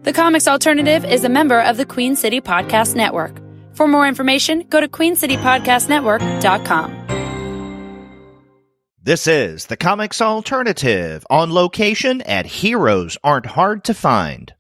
The Comics Alternative is a member of the Queen City Podcast Network. For more information, go to queencitypodcastnetwork.com. This is the Comics Alternative, on location at Heroes Aren't Hard to Find.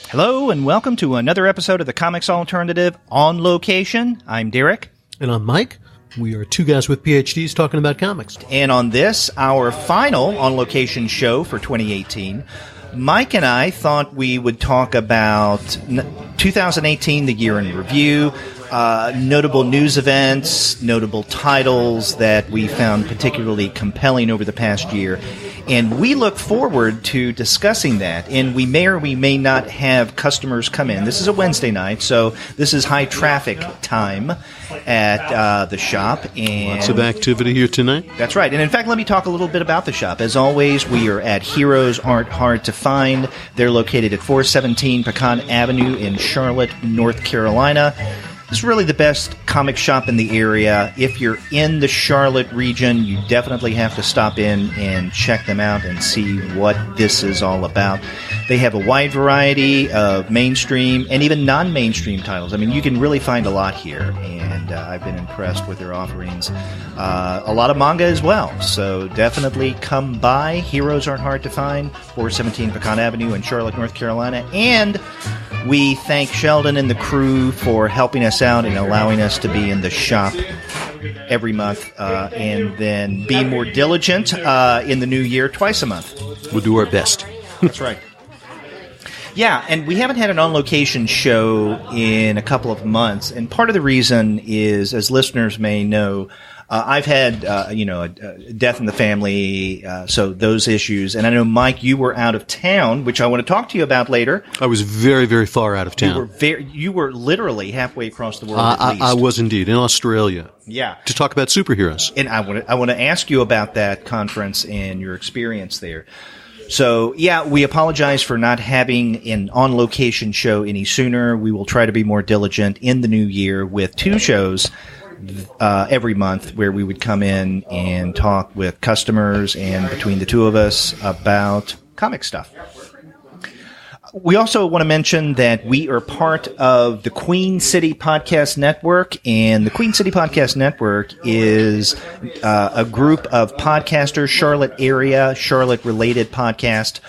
Hello, and welcome to another episode of the Comics Alternative on location. I'm Derek. And I'm Mike. We are two guys with PhDs talking about comics. And on this, our final on-location show for 2018, Mike and I thought we would talk about 2018, the year in review, notable news events, notable titles that we found particularly compelling over the past year. And we look forward to discussing that. And we may or we may not have customers come in. This is a Wednesday night, so this is high traffic time at the shop. And lots of activity here tonight. That's right. And in fact, let me talk a little bit about the shop. As always, we are at Heroes Aren't Hard to Find. They're located at 417 Pecan Avenue in Charlotte, North Carolina. It's really the best comic shop in the area. If you're in the Charlotte region, you definitely have to stop in and check them out and see what this is all about. They have a wide variety of mainstream and even non-mainstream titles. I mean, you can really find a lot here, and I've been impressed with their offerings. A lot of manga as well, so definitely come by. Heroes Aren't Hard to Find, 417 Pecan Avenue in Charlotte, North Carolina. And we thank Sheldon and the crew for helping us out and allowing us to be in the shop every month, and then be more diligent in the new year twice a month. We'll do our best. That's right. Yeah, and we haven't had an on-location show in a couple of months, and part of the reason is, as listeners may know, I've had, a death in the family, so those issues. And I know, Mike, you were out of town, which I want to talk to you about later. I was very, very far out of town. You were literally halfway across the world, at least. I was indeed, in Australia. Yeah. To talk about superheroes. And I want to ask you about that conference and your experience there. So, yeah, we apologize for not having an on-location show any sooner. We will try to be more diligent in the new year with two shows every month, where we would come in and talk with customers and between the two of us about comic stuff. We also want to mention that we are part of the Queen City Podcast Network, and the Queen City Podcast Network is a group of podcasters, Charlotte area, Charlotte-related podcast,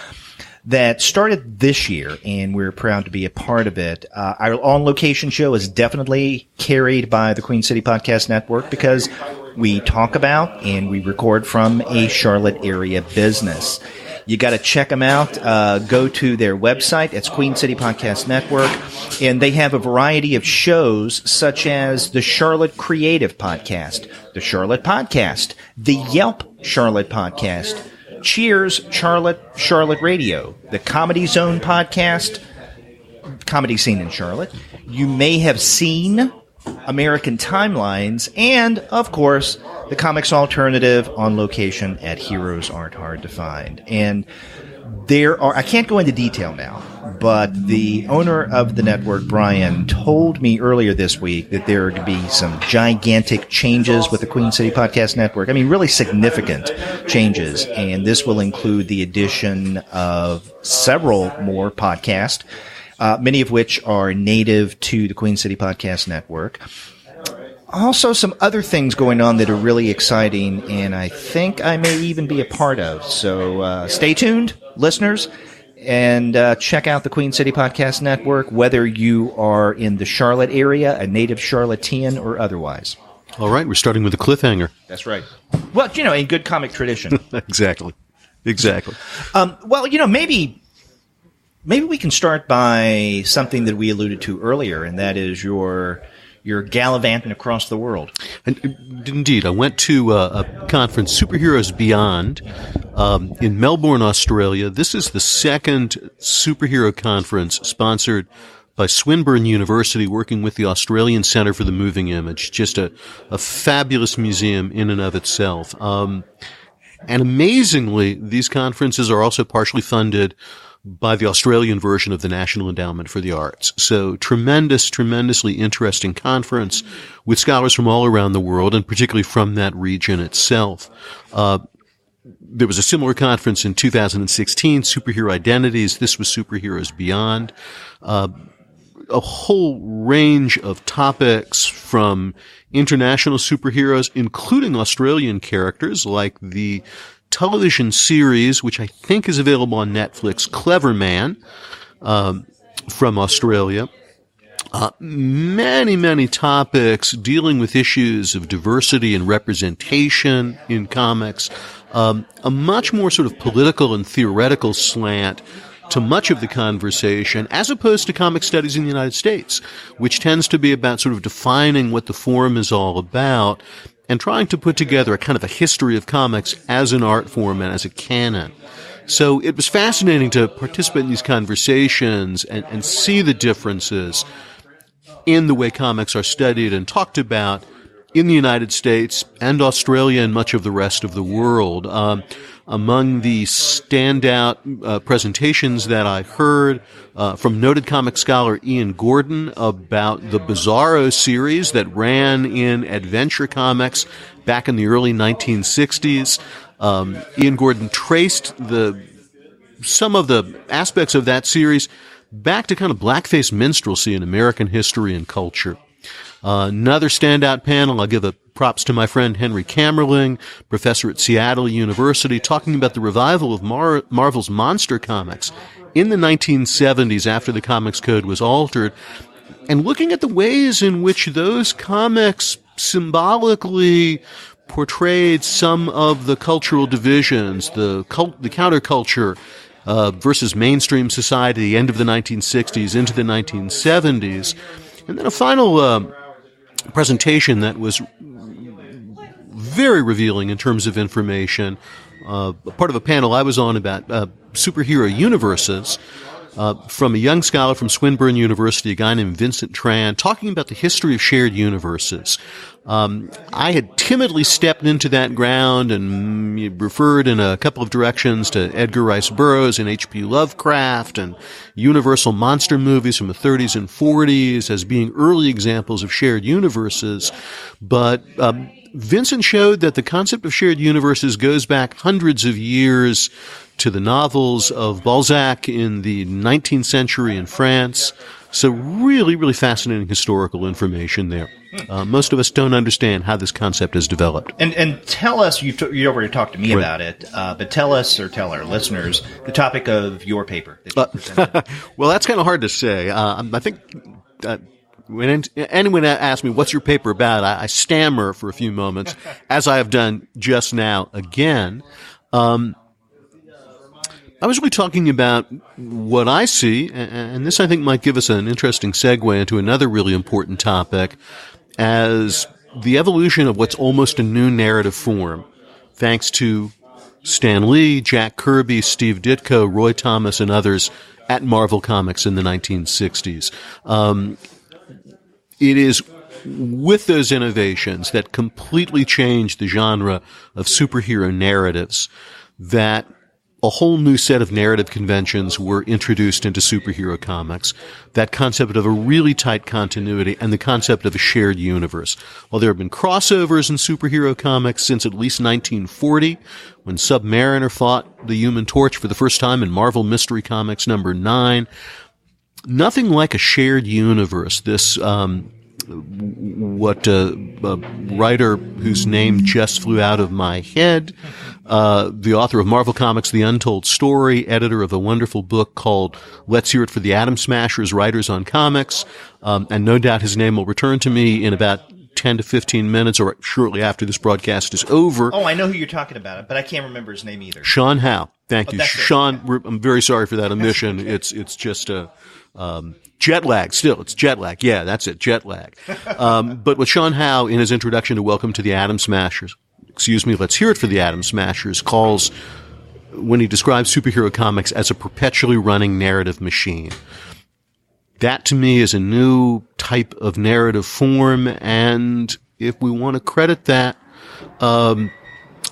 that started this year, and we're proud to be a part of it. Our on-location show is definitely carried by the Queen City Podcast Network because we talk about and we record from a Charlotte area business. You got to check them out. Go to their website. It's Queen City Podcast Network, and they have a variety of shows such as the Charlotte Creative Podcast, the Charlotte Podcast, the Yelp Charlotte Podcast, Cheers Charlotte Radio, the Comedy Zone Podcast, Comedy Scene in Charlotte. You may have seen American Timelines, and, of course, the Comics Alternative on location at Heroes Aren't Hard to Find. And I can't go into detail now, but the owner of the network, Brian, told me earlier this week that there are going to be some gigantic changes with the Queen City Podcast Network. I mean, really significant changes. And this will include the addition of several more podcasts, many of which are native to the Queen City Podcast Network. Also, some other things going on that are really exciting, and I think I may even be a part of. So stay tuned, listeners, and check out the Queen City Podcast Network, whether you are in the Charlotte area, a native Charlottean, or otherwise. All right, we're starting with a cliffhanger. That's right. Well, in good comic tradition. Exactly. Maybe we can start by something that we alluded to earlier, and that is your gallivanting across the world. And, indeed, I went to a conference, Superheroes Beyond, in Melbourne, Australia. This is the second superhero conference sponsored by Swinburne University, working with the Australian Centre for the Moving Image. Just a fabulous museum in and of itself. And amazingly, these conferences are also partially funded by the Australian version of the National Endowment for the Arts. So tremendously interesting conference with scholars from all around the world, and particularly from that region itself. There was a similar conference in 2016, Superhero Identities. This was Superheroes Beyond. A whole range of topics from international superheroes, including Australian characters like the television series, which I think is available on Netflix, Clever Man, from Australia. Many topics dealing with issues of diversity and representation in comics. A much more sort of political and theoretical slant to much of the conversation, as opposed to comic studies in the United States, which tends to be about sort of defining what the form is all about and trying to put together a kind of a history of comics as an art form and as a canon. So it was fascinating to participate in these conversations and see the differences in the way comics are studied and talked about in the United States and Australia and much of the rest of the world. Among the standout presentations that I heard from noted comic scholar Ian Gordon about the Bizarro series that ran in Adventure Comics back in the early 1960s. Ian Gordon traced some of the aspects of that series back to kind of blackface minstrelsy in American history and culture. Another standout panel, I'll give props to my friend Henry Kamerling, professor at Seattle University, talking about the revival of Marvel's monster comics in the 1970s after the Comics Code was altered, and looking at the ways in which those comics symbolically portrayed some of the cultural divisions, the counterculture versus mainstream society, the end of the 1960s into the 1970s. And then a final presentation that was very revealing in terms of information, part of a panel I was on about superhero universes, from a young scholar from Swinburne University, a guy named Vincent Tran, talking about the history of shared universes. I had timidly stepped into that ground and referred in a couple of directions to Edgar Rice Burroughs and H.P. Lovecraft and Universal monster movies from the 30s and 40s as being early examples of shared universes. But Vincent showed that the concept of shared universes goes back hundreds of years to the novels of Balzac in the 19th century in France. So really fascinating historical information there. Most of us don't understand how this concept has developed. And tell us, you already talked to me about it, but tell us, or tell our listeners, the topic of your paper that you presented. Well, that's kind of hard to say. I think when anyone asks me, what's your paper about, I stammer for a few moments, as I have done just now again. I was really talking about what I see, and this I think might give us an interesting segue into another really important topic, as the evolution of what's almost a new narrative form, thanks to Stan Lee, Jack Kirby, Steve Ditko, Roy Thomas, and others at Marvel Comics in the 1960s. It is with those innovations that completely changed the genre of superhero narratives that a whole new set of narrative conventions were introduced into superhero comics. That concept of a really tight continuity and the concept of a shared universe. While there have been crossovers in superhero comics since at least 1940, when Submariner fought the Human Torch for the first time in Marvel Mystery Comics number 9, nothing like a shared universe. This, a writer whose name just flew out of my head, the author of Marvel Comics, The Untold Story, editor of a wonderful book called Let's Hear It for the Atom Smashers, Writers on Comics, and no doubt his name will return to me in about 10 to 15 minutes or shortly after this broadcast is over. Oh, I know who you're talking about, but I can't remember his name either. Sean Howe. Thank you. Sean, I'm very sorry for that omission. It's just a jet lag. Still, it's jet lag. Yeah, that's it. Jet lag. But what Sean Howe, in his introduction to Welcome to the Atom Smashers, Let's Hear It for the Atom Smashers, calls, when he describes superhero comics, as a perpetually running narrative machine. That, to me, is a new type of narrative form, and if we want to credit that,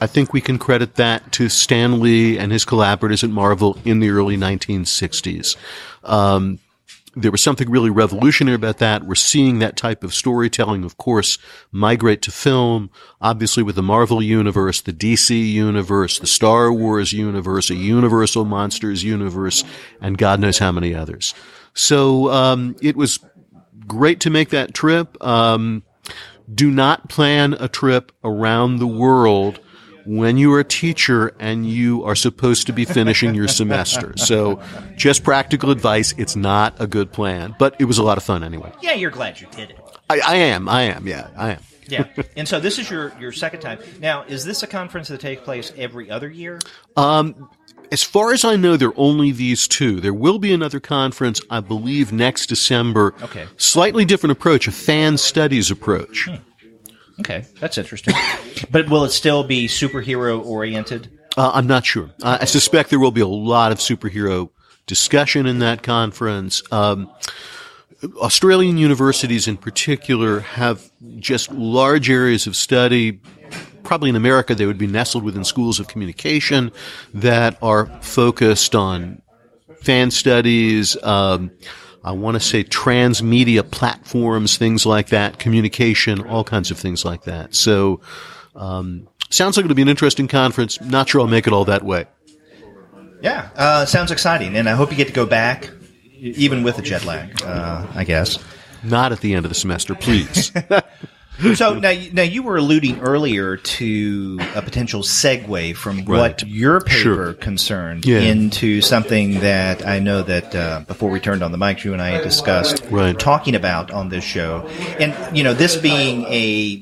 I think we can credit that to Stan Lee and his collaborators at Marvel in the early 1960s. There was something really revolutionary about that. We're seeing that type of storytelling, of course, migrate to film, obviously with the Marvel universe, the DC universe, the Star Wars universe, a Universal Monsters universe, and God knows how many others. So it was great to make that trip. Do not plan a trip around the world when you are a teacher and you are supposed to be finishing your semester. So just practical advice, it's not a good plan, but it was a lot of fun anyway. Yeah, you're glad you did it. I am. Yeah. And so this is your second time. Now, is this a conference that takes place every other year? As far as I know, there are only these two. There will be another conference, I believe, next December. Okay. Slightly different approach, a fan studies approach. Okay, that's interesting. But will it still be superhero-oriented? I'm not sure. I suspect there will be a lot of superhero discussion in that conference. Australian universities in particular have just large areas of study. Probably in America, they would be nestled within schools of communication that are focused on fan studies, I want to say transmedia platforms, things like that, communication, all kinds of things like that. So, sounds like it'll be an interesting conference. Not sure I'll make it all that way. Yeah, sounds exciting, and I hope you get to go back, even with the jet lag, I guess. Not at the end of the semester, please. So now you were alluding earlier to a potential segue from what your paper concerned into something that I know that before we turned on the mics, you and I had discussed talking about on this show. And, this being a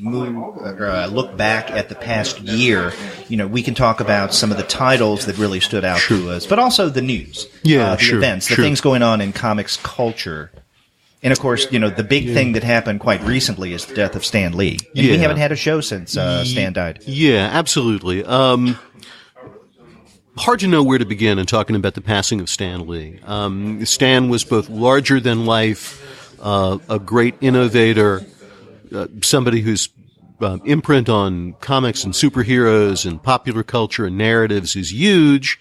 look back at the past year, we can talk about some of the titles that really stood out to us, but also the news, the events, the things going on in comics culture. And, of course, the big thing that happened quite recently is the death of Stan Lee. And we haven't had a show since Stan died. Yeah, absolutely. Hard to know where to begin in talking about the passing of Stan Lee. Stan was both larger than life, a great innovator, somebody whose imprint on comics and superheroes and popular culture and narratives is huge.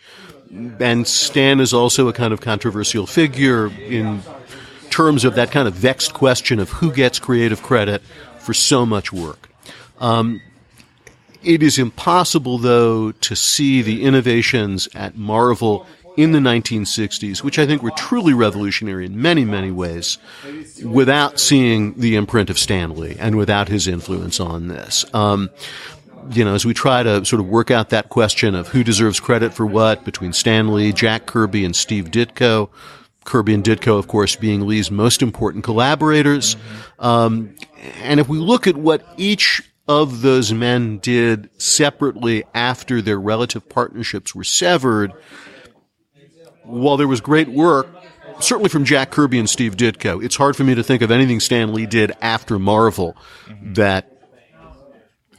And Stan is also a kind of controversial figure in terms of that kind of vexed question of who gets creative credit for so much work. It is impossible, though, to see the innovations at Marvel in the 1960s, which I think were truly revolutionary in many, many ways, without seeing the imprint of Stan Lee and without his influence on this. As we try to sort of work out that question of who deserves credit for what between Stan Lee, Jack Kirby, and Steve Ditko, Kirby and Ditko, of course, being Lee's most important collaborators. And if we look at what each of those men did separately after their relative partnerships were severed, while there was great work, certainly from Jack Kirby and Steve Ditko, it's hard for me to think of anything Stan Lee did after Marvel that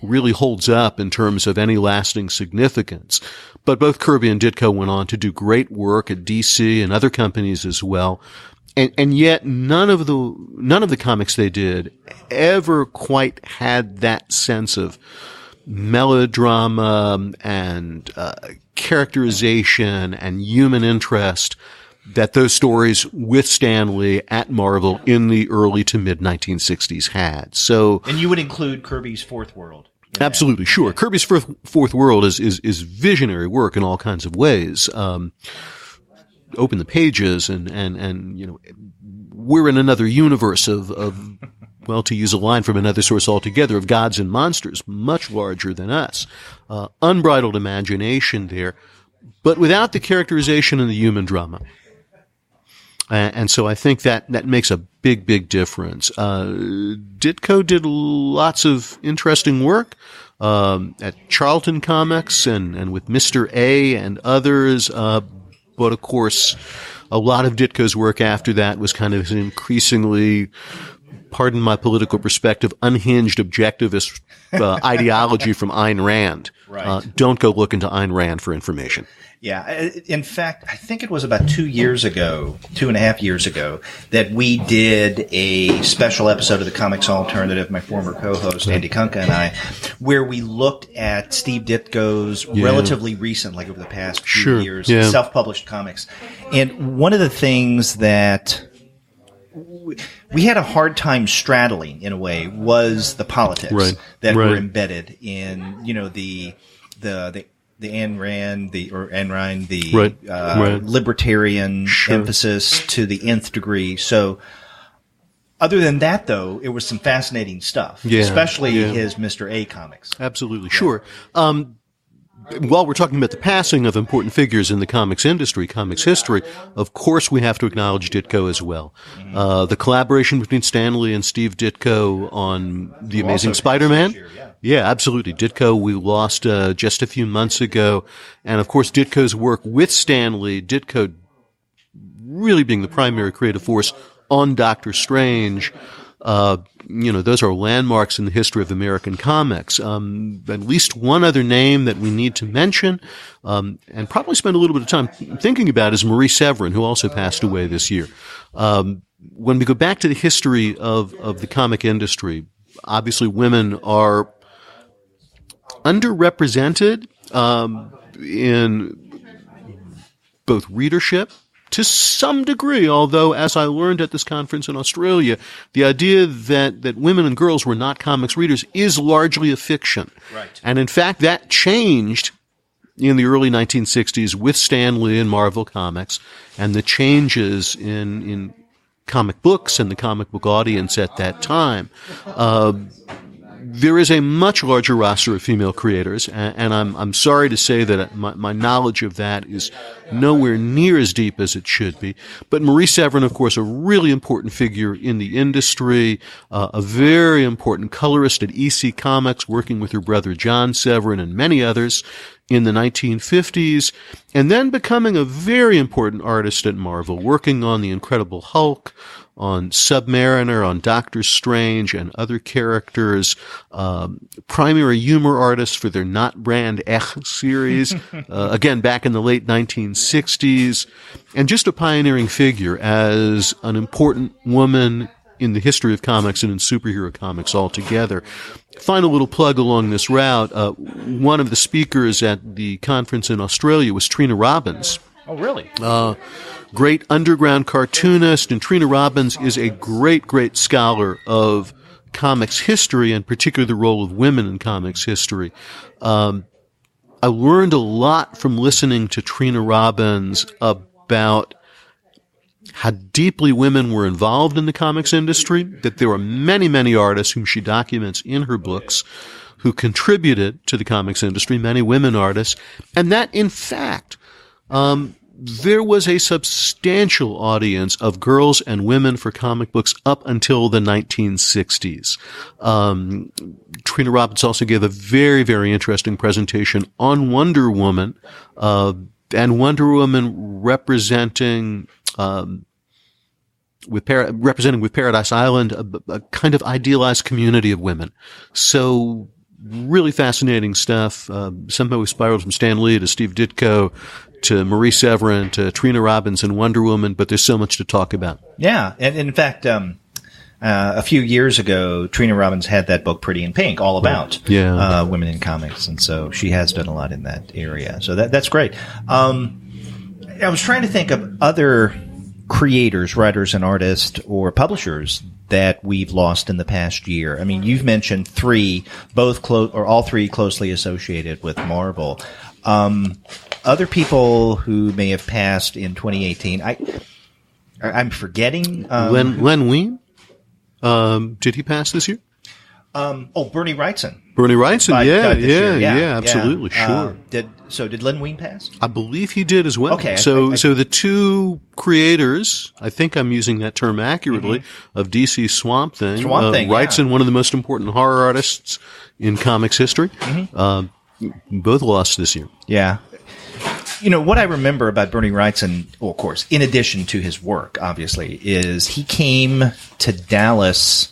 really holds up in terms of any lasting significance. But both Kirby and Ditko went on to do great work at DC and other companies as well. And yet none of the comics they did ever quite had that sense of melodrama and characterization and human interest that those stories with Stan Lee at Marvel in the early to mid 1960s had. So, and you would include Kirby's Fourth World. Absolutely, sure. Kirby's Fourth World is visionary work in all kinds of ways. Open the pages and we're in another universe of well, to use a line from another source altogether, of gods and monsters, much larger than us. Unbridled imagination there, but without the characterization and the human drama. And so I think that makes a big, big difference. Ditko did lots of interesting work at Charlton Comics and with Mr. A and others. But of course, a lot of Ditko's work after that was kind of an increasingly pardon my political perspective, unhinged objectivist ideology from Ayn Rand. Right. Don't go look into Ayn Rand for information. Yeah. In fact, I think it was about 2.5 years ago, that we did a special episode of the Comics Alternative, my former co-host, Andy Kunka, and I, where we looked at Steve Ditko's relatively recent, like over the past few years, self-published comics. And one of the things that we had a hard time straddling, in a way, was the politics that were embedded in, the Ayn Rand, libertarian emphasis to the nth degree. So, other than that, though, it was some fascinating stuff, especially his Mr. A comics. Absolutely, sure. While we're talking about the passing of important figures in the comics industry, comics history, of course we have to acknowledge Ditko as well. The collaboration between Stan Lee and Steve Ditko on The Amazing Spider-Man. Yeah, absolutely. Ditko we lost just a few months ago. And of course Ditko's work with Stan Lee, Ditko really being the primary creative force on Doctor Strange. Those are landmarks in the history of American comics. At least one other name that we need to mention, and probably spend a little bit of time thinking about, is Marie Severin, who also passed away this year. When we go back to the history of the comic industry, obviously women are underrepresented, in both readership, to some degree, although, as I learned at this conference in Australia, the idea that women and girls were not comics readers is largely a fiction. Right. And in fact, that changed in the early 1960s with Stan Lee and Marvel Comics, and the changes in comic books and the comic book audience at that time. There is a much larger roster of female creators, and I'm sorry to say that my knowledge of that is nowhere near as deep as it should be. But Marie Severin, of course, a really important figure in the industry, a very important colorist at EC Comics, working with her brother John Severin and many others in the 1950s, and then becoming a very important artist at Marvel, working on The Incredible Hulk, on Submariner, on Doctor Strange, and other characters, primary humor artist for their Not Brand Ech series, again, back in the late 1960s, and just a pioneering figure as an important woman in the history of comics and in superhero comics altogether. Final little plug along this route, one of the speakers at the conference in Australia was Trina Robbins. Oh, really? Great underground cartoonist, and Trina Robbins is a great, great scholar of comics history, and particularly the role of women in comics history. I learned a lot from listening to Trina Robbins about how deeply women were involved in the comics industry, that there were many, many artists whom she documents in her books who contributed to the comics industry, many women artists, and that, in fact, there was a substantial audience of girls and women for comic books up until the 1960s. Trina Robbins also gave a very, very interesting presentation on Wonder Woman, and Wonder Woman representing with Paradise Island a kind of idealized community of women. So really fascinating stuff. Somehow we spiraled from Stan Lee to Steve Ditko to Marie Severin to Trina Robbins and Wonder Woman, but there's so much to talk about. Yeah, and in fact, a few years ago, Trina Robbins had that book Pretty in Pink, all about women in comics, and so she has done a lot in that area. So that's great. I was trying to think of other creators, writers and artists or publishers that we've lost in the past year. I mean, you've mentioned three, all three closely associated with Marvel. Other people who may have passed in 2018, I'm forgetting. Len Wein? Did he pass this year? Bernie Wrightson. Bernie Wrightson, yeah, absolutely, sure. Did Len Wein pass? I believe he did as well. Okay. So the two creators, I think I'm using that term accurately, of DC Swamp Thing. Wrightson, one of the most important horror artists in comics history. Both lost this year. Yeah. You know, what I remember about Bernie Wrightson, well, of course, in addition to his work, obviously, is he came to Dallas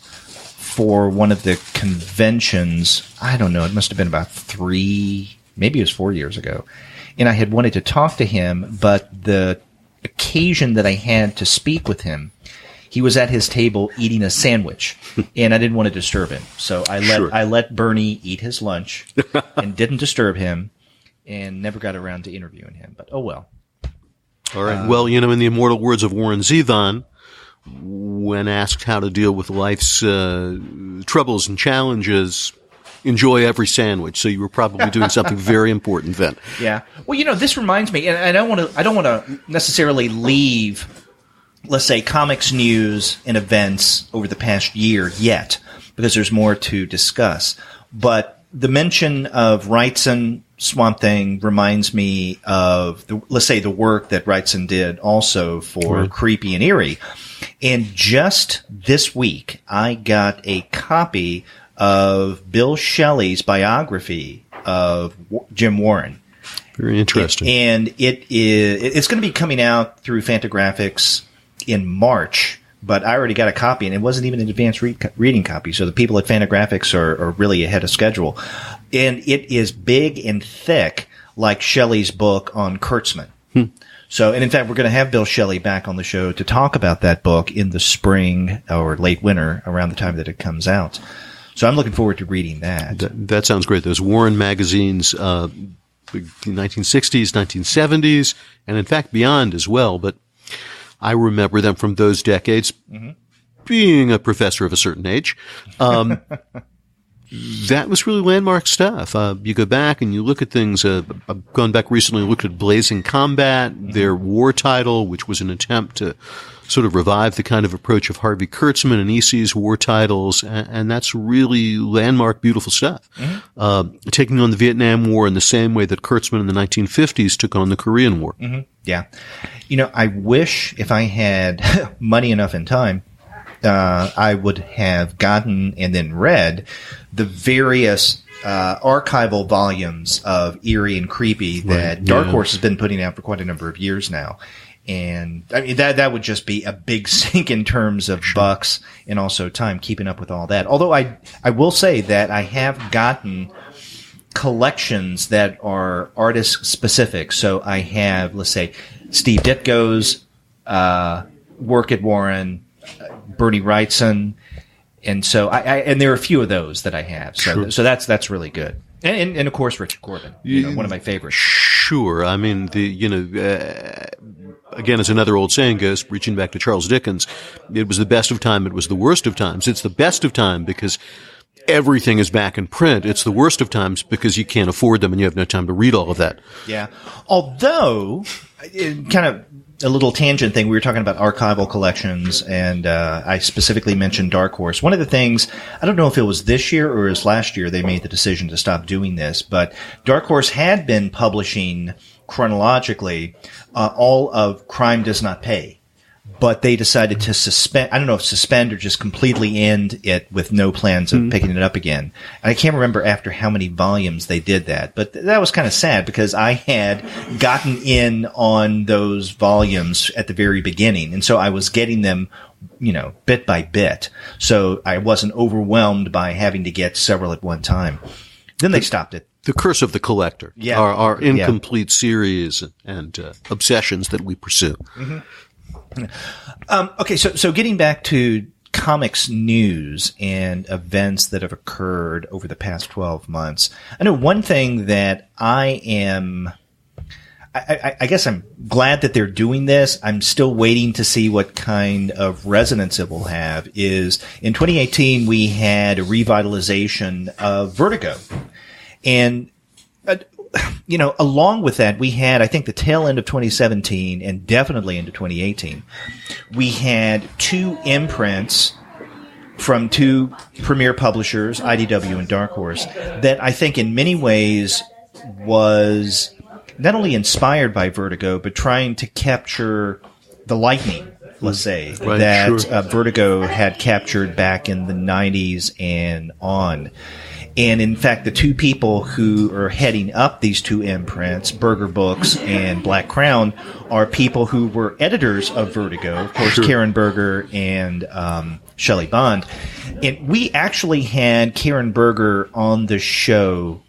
for one of the conventions. I don't know. It must have been about maybe it was 4 years ago. And I had wanted to talk to him, but the occasion that I had to speak with him, he was at his table eating a sandwich, and I didn't want to disturb him. So I let Bernie eat his lunch and didn't disturb him, and never got around to interviewing him. But oh well. All right. Well, in the immortal words of Warren Zevon, when asked how to deal with life's troubles and challenges, enjoy every sandwich. So you were probably doing something very important then. Yeah. Well, this reminds me, and I don't want to necessarily leave, let's say, comics news and events over the past year yet, because there's more to discuss. But the mention of Wrightson, Swamp Thing, reminds me of let's say the work that Wrightson did also for Creepy and Eerie. And just this week, I got a copy of Bill Shelley's biography of Jim Warren. Very interesting. And it's going to be coming out through Fantagraphics in March, but I already got a copy, and it wasn't even an advanced reading copy. So the people at Fantagraphics are really ahead of schedule. And it is big and thick, like Shelley's book on Kurtzman. So, and in fact, we're going to have Bill Shelley back on the show to talk about that book in the spring or late winter, around the time that it comes out. So I'm looking forward to reading that. That sounds great. Those Warren magazines, 1960s, 1970s, and in fact beyond as well. But I remember them from those decades. Being a professor of a certain age, that was really landmark stuff. You go back and you look at things. I've gone back recently and looked at Blazing Combat, their war title, which was an attempt to sort of revive the kind of approach of Harvey Kurtzman and E.C.'s war titles, and that's really landmark, beautiful stuff. Taking on the Vietnam War in the same way that Kurtzman in the 1950s took on the Korean War. Yeah. I wish if I had money enough and time, I would have gotten and then read the various archival volumes of Eerie and Creepy that Dark Horse has been putting out for quite a number of years now. And I mean, that would just be a big sink in terms of bucks and also time keeping up with all that. Although I will say that I have gotten collections that are artist specific. So I have, let's say, Steve Ditko's work at Warren, Bernie Wrightson, and so and there are a few of those that I have. So so that's really good. And of course Richard Corbin, one of my favorites. Sure. I mean, again, as another old saying goes, reaching back to Charles Dickens, it was the best of time, it was the worst of times. It's the best of time because everything is back in print. It's the worst of times because you can't afford them and you have no time to read all of that. Yeah. Although, kind of a little tangent thing, we were talking about archival collections, and I specifically mentioned Dark Horse. One of the things, I don't know if it was this year or it was last year, they made the decision to stop doing this, but Dark Horse had been publishing chronologically all of Crime Does Not Pay. But they decided to suspend, I don't know if suspend or just completely end it with no plans of picking it up again. And I can't remember after how many volumes they did that. But that was kind of sad because I had gotten in on those volumes at the very beginning. And so I was getting them, bit by bit. So I wasn't overwhelmed by having to get several at one time. Then they stopped it. The curse of the collector. Our incomplete series and obsessions that we pursue. Okay, so getting back to comics news and events that have occurred over the past 12 months, I know one thing that I guess I'm glad that they're doing this. I'm still waiting to see what kind of resonance it will have. Is in 2018 we had a revitalization of Vertigo, and along with that, we had, I think, the tail end of 2017 and definitely into 2018, we had two imprints from two premier publishers, IDW and Dark Horse, that I think in many ways was not only inspired by Vertigo, but trying to capture the lightning, let's say, Vertigo had captured back in the 90s and on. And in fact, the two people who are heading up these two imprints, Berger Books and Black Crownand, are people who were editors of Vertigo. Of course, Karen Berger and Shelley Bond. And we actually had Karen Berger on the show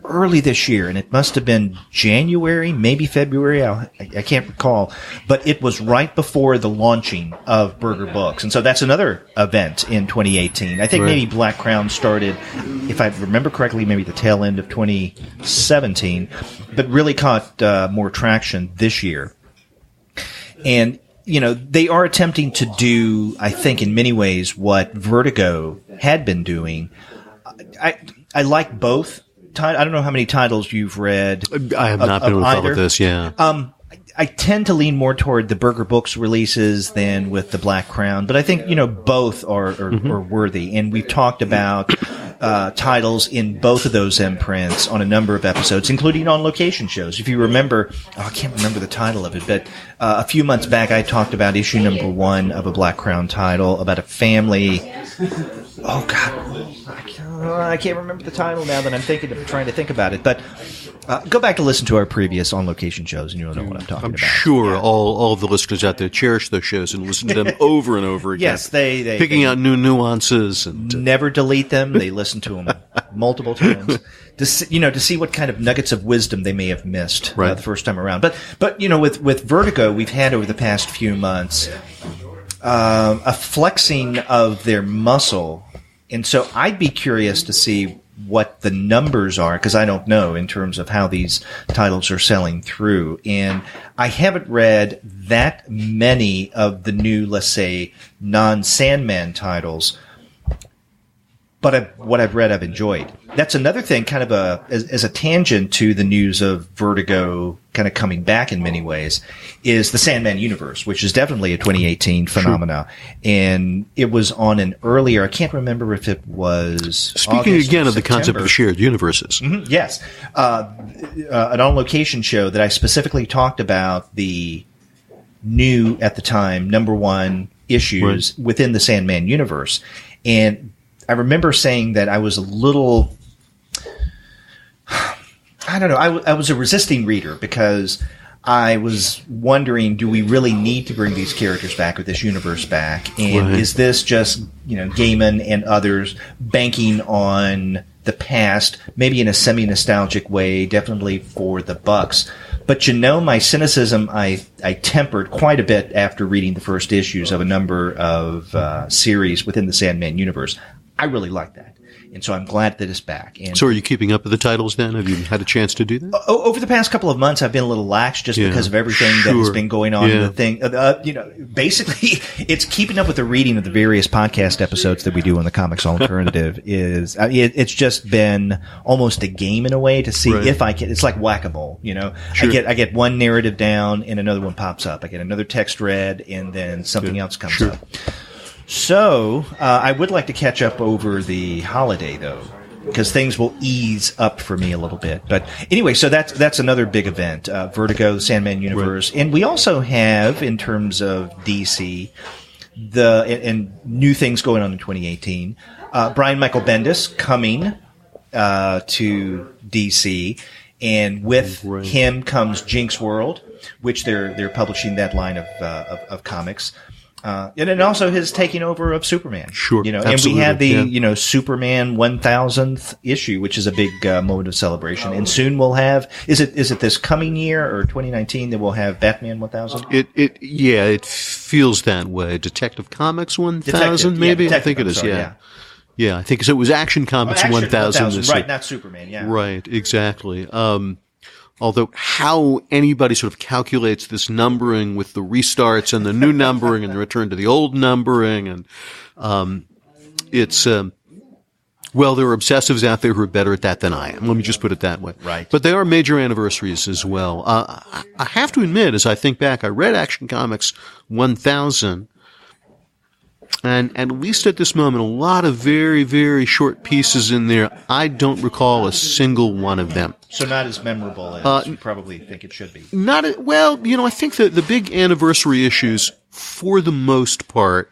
early this year, and it must have been January, maybe February. I can't recall, but it was right before the launching of Berger Books. And so that's another event in 2018. I think maybe Black Crown started, if I remember correctly, maybe the tail end of 2017, but really caught more traction this year. And, you know, they are attempting to do, I think, in many ways, what Vertigo had been doing. I like both. I don't know how many titles you've read. I have not been able to follow this, yeah. I tend to lean more toward the Berger Books releases than with the Black Crown, but I think, you know, both are worthy. And we've talked about titles in both of those imprints on a number of episodes, including on location shows. If you remember, I can't remember the title of it, but a few months back I talked about issue number 1 of a Black Crown title about a family. Oh, God. I can't remember the title now that I'm trying to think about it. But go back to listen to our previous on-location shows, and you'll know what I'm talking about. I'm sure all of the listeners out there cherish those shows and listen to them over and over again. Yes, they picking out new nuances and never delete them. They listen to them multiple times to see what kind of nuggets of wisdom they may have missed the first time around. But you know, with Vertigo, we've had over the past few months a flexing of their muscle. And so I'd be curious to see what the numbers are, because I don't know in terms of how these titles are selling through. And I haven't read that many of the new, let's say, non-Sandman titles, but what I've read, I've enjoyed. That's another thing, kind of as a tangent to the news of Vertigo kind of coming back in many ways, is the Sandman universe, which is definitely a 2018 phenomena. Sure. And it was on an earlier, I can't remember if it was Speaking August again or of the concept September. of shared universes. Mm-hmm, yes. An on-location show that I specifically talked about the new, at the time, number 1 issues within the Sandman universe. And I remember saying that I was a little, I don't know, I was a resisting reader because I was wondering, do we really need to bring these characters back or this universe back? And is this just, you know, Gaiman and others banking on the past, maybe in a semi-nostalgic way, definitely for the bucks? But, you know, my cynicism, I tempered quite a bit after reading the first issues of a number of series within the Sandman universe. I really like that. And so I'm glad that it's back. And so are you keeping up with the titles then? Have you had a chance to do that? Over the past couple of months, I've been a little lax just because of everything that has been going on. The thing, you know, basically, it's keeping up with the reading of the various podcast episodes that we do on the Comics Alternative. It's just been almost a game in a way to see if I can. It's like whack-a-mole, you know. Sure. I get one narrative down and another one pops up. I get another text read and then something else comes up. So, I would like to catch up over the holiday, though, because things will ease up for me a little bit. But anyway, so that's another big event, Vertigo, Sandman Universe. Right. And we also have, in terms of DC, and new things going on in 2018, Brian Michael Bendis coming to DC, and with him comes Jinx World, which they're publishing that line of comics. And then also his taking over of Superman. Sure. You know, absolutely. And we had the, you know, Superman 1000th issue, which is a big moment of celebration. And soon we'll have, is it this coming year or 2019 that we'll have Batman 1000? It feels that way. Detective Comics 1000 maybe? I think it is. Yeah, I think so. It was Action Comics 1000. Right, not Superman. Yeah. Right, exactly. Although how anybody sort of calculates this numbering with the restarts and the new numbering and the return to the old numbering, and it's well, there are obsessives out there who are better at that than I am. Let me just put it that way. Right. But they are major anniversaries as well. I have to admit, as I think back, I read Action Comics 1000. And at least at this moment, a lot of very, very short pieces in there. I don't recall a single one of them. So not as memorable as you probably think it should be. Well, you know, I think that the big anniversary issues, for the most part,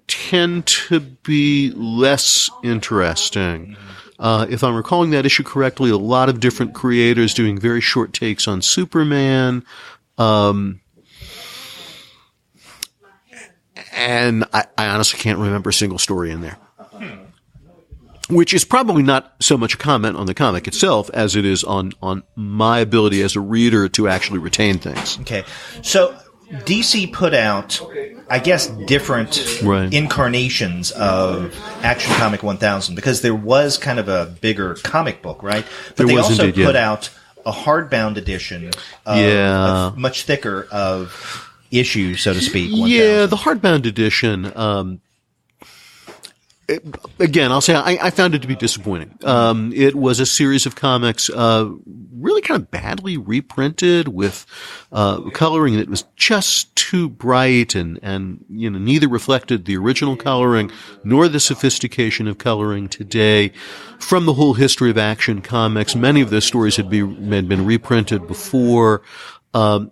tend to be less interesting. If I'm recalling that issue correctly, a lot of different creators doing very short takes on Superman. And I honestly can't remember a single story in there. Which is probably not so much a comment on the comic itself as it is on my ability as a reader to actually retain things. Okay. So DC put out, I guess, different incarnations of Action Comic 1000 because there was kind of a bigger comic book, right? But they also put out a hardbound edition of much thicker of issues, so to speak. 1000. Yeah, the hardbound edition, again, I'll say I found it to be disappointing. It was a series of comics, really kind of badly reprinted with, coloring that was just too bright and, neither reflected the original coloring nor the sophistication of coloring today. From the whole history of Action Comics, many of those stories had been reprinted before.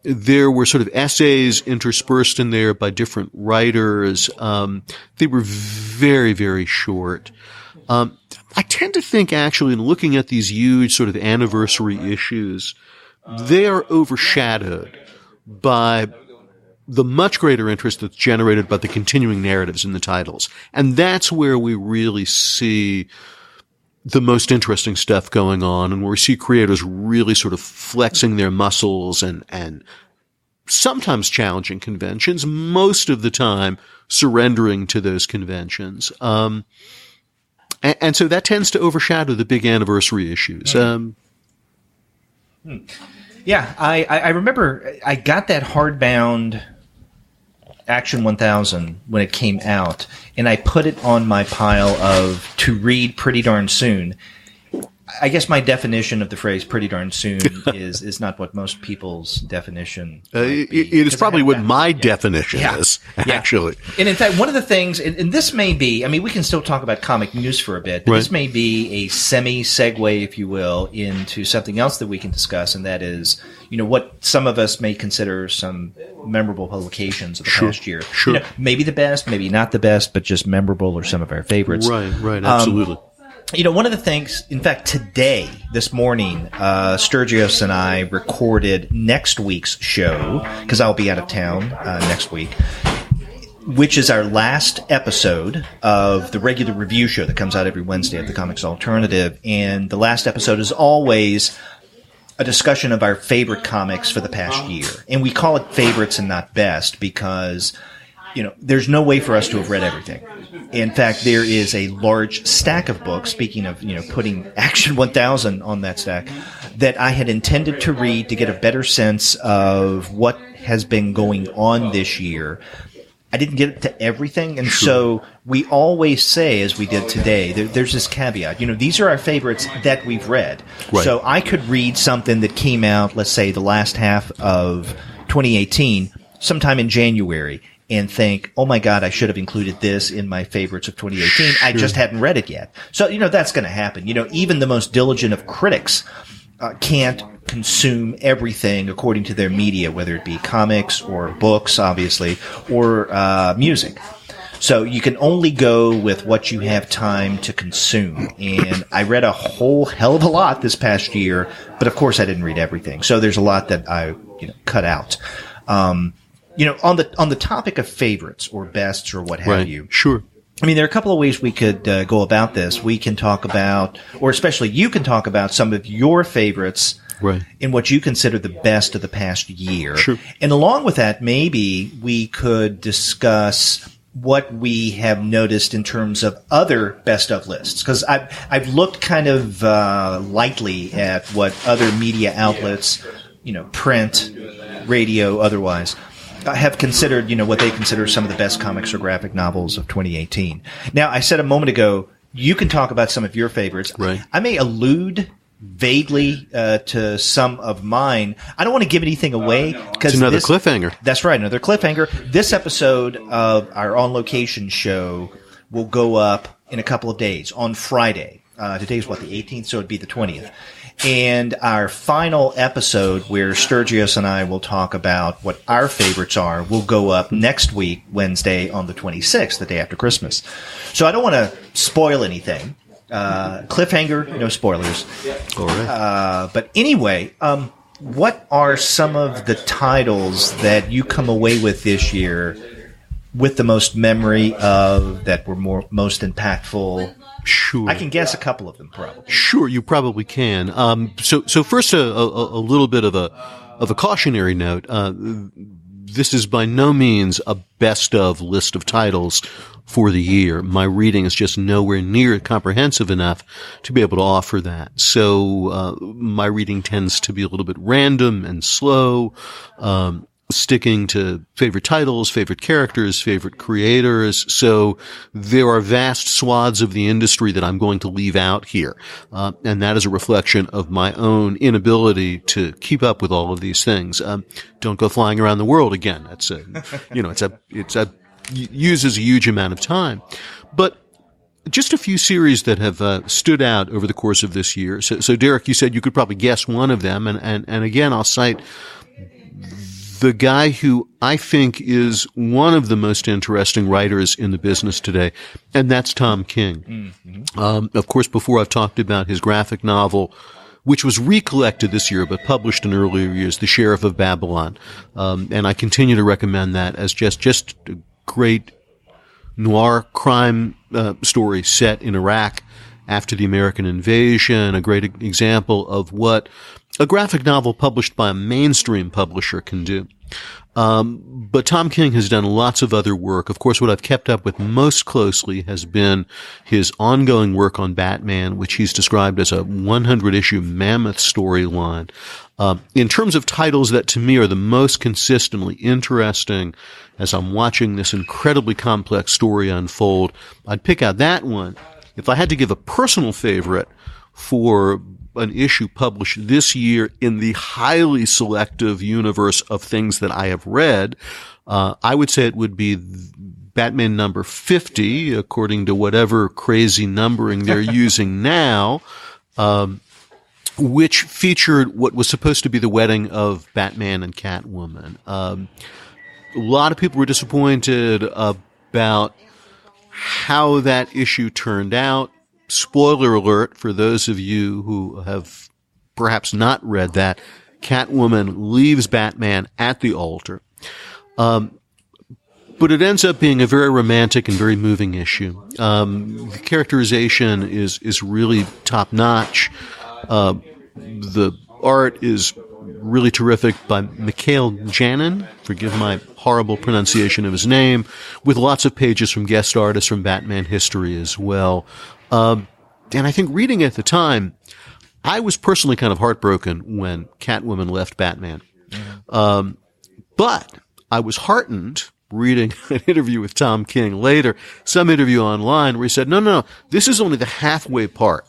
There were sort of essays interspersed in there by different writers. They were very, very short. I tend to think actually in looking at these huge sort of anniversary issues, they are overshadowed by the much greater interest that's generated by the continuing narratives in the titles. And that's where we really see the most interesting stuff going on and where we see creators really sort of flexing their muscles and sometimes challenging conventions, most of the time surrendering to those conventions. And so that tends to overshadow the big anniversary issues. Yeah, I remember I got that hardbound Action 1000 when it came out, and I put it on my pile of to read pretty darn soon. I guess my definition of the phrase "pretty darn soon" is not what most people's definition. It is probably what my definition is, actually. And in fact, one of the things, and this may be, I mean, we can still talk about comic news for a bit, but this may be a semi-segue, if you will, into something else that we can discuss, and that is, what some of us may consider some memorable publications of the past year. Sure. Maybe the best, maybe not the best, but just memorable or some of our favorites. Right, absolutely. One of the things, in fact, today, this morning, Stergios and I recorded next week's show, because I'll be out of town next week, which is our last episode of the regular review show that comes out every Wednesday at the Comics Alternative. And the last episode is always a discussion of our favorite comics for the past year. And we call it favorites and not best because, there's no way for us to have read everything. In fact, there is a large stack of books, speaking of, putting Action 1000 on that stack, that I had intended to read to get a better sense of what has been going on this year. I didn't get to everything, and so we always say, as we did today, there's this caveat. These are our favorites that we've read. Right. So I could read something that came out, let's say, the last half of 2018, sometime in January, and think, oh my God, I should have included this in my favorites of 2018. Sure. I just hadn't read it yet. So, that's going to happen. Even the most diligent of critics can't consume everything according to their media, whether it be comics or books, obviously, or music. So you can only go with what you have time to consume. And I read a whole hell of a lot this past year, but of course I didn't read everything. So there's a lot that I, cut out. On the topic of favorites or bests or what have you. Sure. I mean, there are a couple of ways we could go about this. We can talk about, or especially you can talk about some of your favorites in what you consider the best of the past year. Sure. And along with that, maybe we could discuss what we have noticed in terms of other best of lists. Because I've looked kind of lightly at what other media outlets, print, radio, otherwise, have considered, what they consider some of the best comics or graphic novels of 2018. Now, I said a moment ago, you can talk about some of your favorites. Right. I may allude vaguely to some of mine. I don't want to give anything away. It's another cliffhanger. That's right, another cliffhanger. This episode of our On Location show will go up in a couple of days, on Friday. Today's the 18th, so it'd be the 20th. And our final episode, where Stergios and I will talk about what our favorites are, will go up next week, Wednesday, on the 26th, the day after Christmas. So I don't want to spoil anything. Cliffhanger, no spoilers. All right. But anyway, what are some of the titles that you come away with this year with the most memory of that were most impactful? Sure. I can guess a couple of them, probably. Sure, you probably can. So first, a little bit of a cautionary note. This is by no means a best of list of titles for the year. My reading is just nowhere near comprehensive enough to be able to offer that. So, my reading tends to be a little bit random and slow, sticking to favorite titles, favorite characters, favorite creators. So there are vast swaths of the industry that I'm going to leave out here. And that is a reflection of my own inability to keep up with all of these things. Don't Go Flying Around the World again. That's uses a huge amount of time. But just a few series that have stood out over the course of this year. So Derek, you said you could probably guess one of them. And again, I'll cite the guy who I think is one of the most interesting writers in the business today, and that's Tom King. Mm-hmm. Of course, before I've talked about his graphic novel, which was recollected this year but published in earlier years, The Sheriff of Babylon. And I continue to recommend that as just a great noir crime story set in Iraq after the American invasion, a great example of what a graphic novel published by a mainstream publisher can do. But Tom King has done lots of other work. Of course, what I've kept up with most closely has been his ongoing work on Batman, which he's described as a 100-issue mammoth storyline. In terms of titles that to me are the most consistently interesting as I'm watching this incredibly complex story unfold, I'd pick out that one. If I had to give a personal favorite for an issue published this year in the highly selective universe of things that I have read, I would say it would be Batman number 50, according to whatever crazy numbering they're using now, which featured what was supposed to be the wedding of Batman and Catwoman. A lot of people were disappointed about how that issue turned out. Spoiler alert for those of you who have perhaps not read that, Catwoman leaves Batman at the altar. But it ends up being a very romantic and very moving issue. The characterization is really top-notch. The art is really terrific by Mikhail Janin, forgive my horrible pronunciation of his name, with lots of pages from guest artists from Batman history as well. And I think reading it at the time, I was personally kind of heartbroken when Catwoman left Batman. But I was heartened reading an interview with Tom King later, some interview online where he said, no, this is only the halfway part,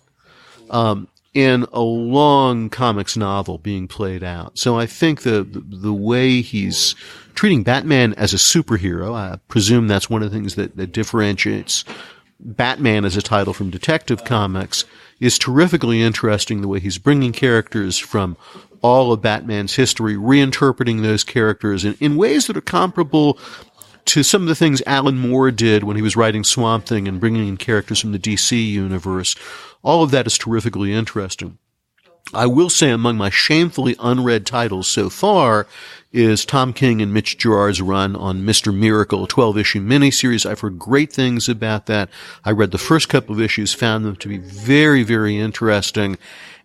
in a long comics novel being played out. So I think the way he's treating Batman as a superhero, I presume that's one of the things that differentiates Batman as a title from Detective Comics, is terrifically interesting. The way he's bringing characters from all of Batman's history, reinterpreting those characters in ways that are comparable to some of the things Alan Moore did when he was writing Swamp Thing and bringing in characters from the DC universe. All of that is terrifically interesting. I will say among my shamefully unread titles so far is Tom King and Mitch Gerard's run on Mr. Miracle, a 12-issue miniseries. I've heard great things about that. I read the first couple of issues, found them to be very, very interesting,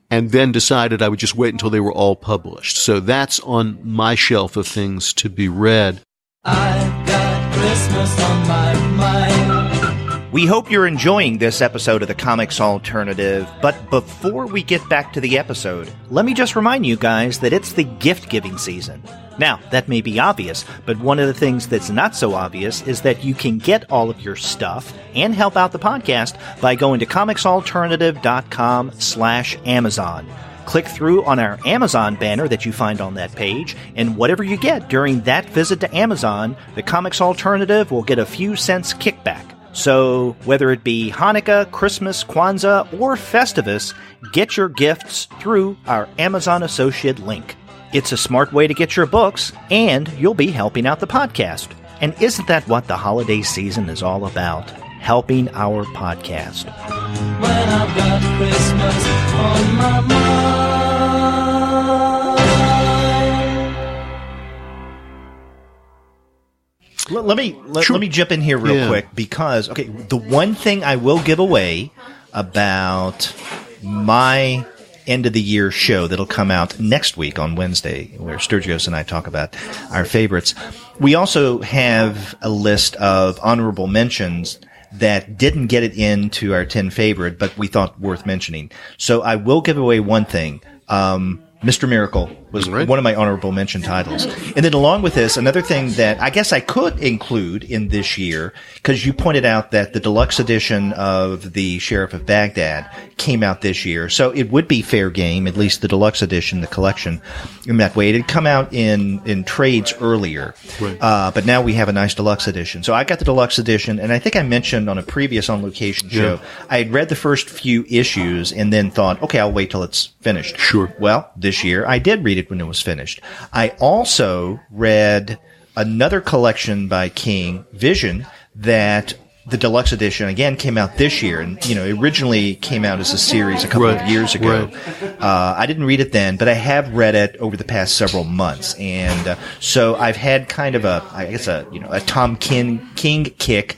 and then decided I would just wait until they were all published. So that's on my shelf of things to be read. I've got Christmas on my mind. We hope you're enjoying this episode of The Comics Alternative, but before we get back to the episode, let me just remind you guys that it's the gift-giving season. Now, that may be obvious, but one of the things that's not so obvious is that you can get all of your stuff and help out the podcast by going to comicsalternative.com/Amazon. Click through on our Amazon banner that you find on that page, and whatever you get during that visit to Amazon, the Comics Alternative will get a few cents kickback. So, whether it be Hanukkah, Christmas, Kwanzaa, or Festivus, get your gifts through our Amazon Associate link. It's a smart way to get your books, and you'll be helping out the podcast. And isn't that what the holiday season is all about? Helping our podcast. When I've got Christmas on my mind. Let me jump in here real quick because, the one thing I will give away about my end of the year show that'll come out next week on Wednesday, where Stergios and I talk about our favorites. We also have a list of honorable mentions that didn't get it into our 10 favorite, but we thought worth mentioning. So I will give away one thing. Mr. Miracle was one of my honorable mention titles. And then along with this, another thing that I guess I could include in this year, because you pointed out that the deluxe edition of The Sheriff of Baghdad came out this year. So it would be fair game, at least the deluxe edition, the collection, in that way. It had come out in trades earlier. Right. But now we have a nice deluxe edition. So I got the deluxe edition, and I think I mentioned on a previous On Location show, I had read the first few issues and then thought, okay, I'll wait till it's finished. Sure. Well, this year I did read it when it was finished. I also read another collection by King, Vision, that the deluxe edition again came out this year, and it originally came out as a series a couple of years ago. I didn't read it then, but I have read it over the past several months, and so I've had kind of a Tom King kick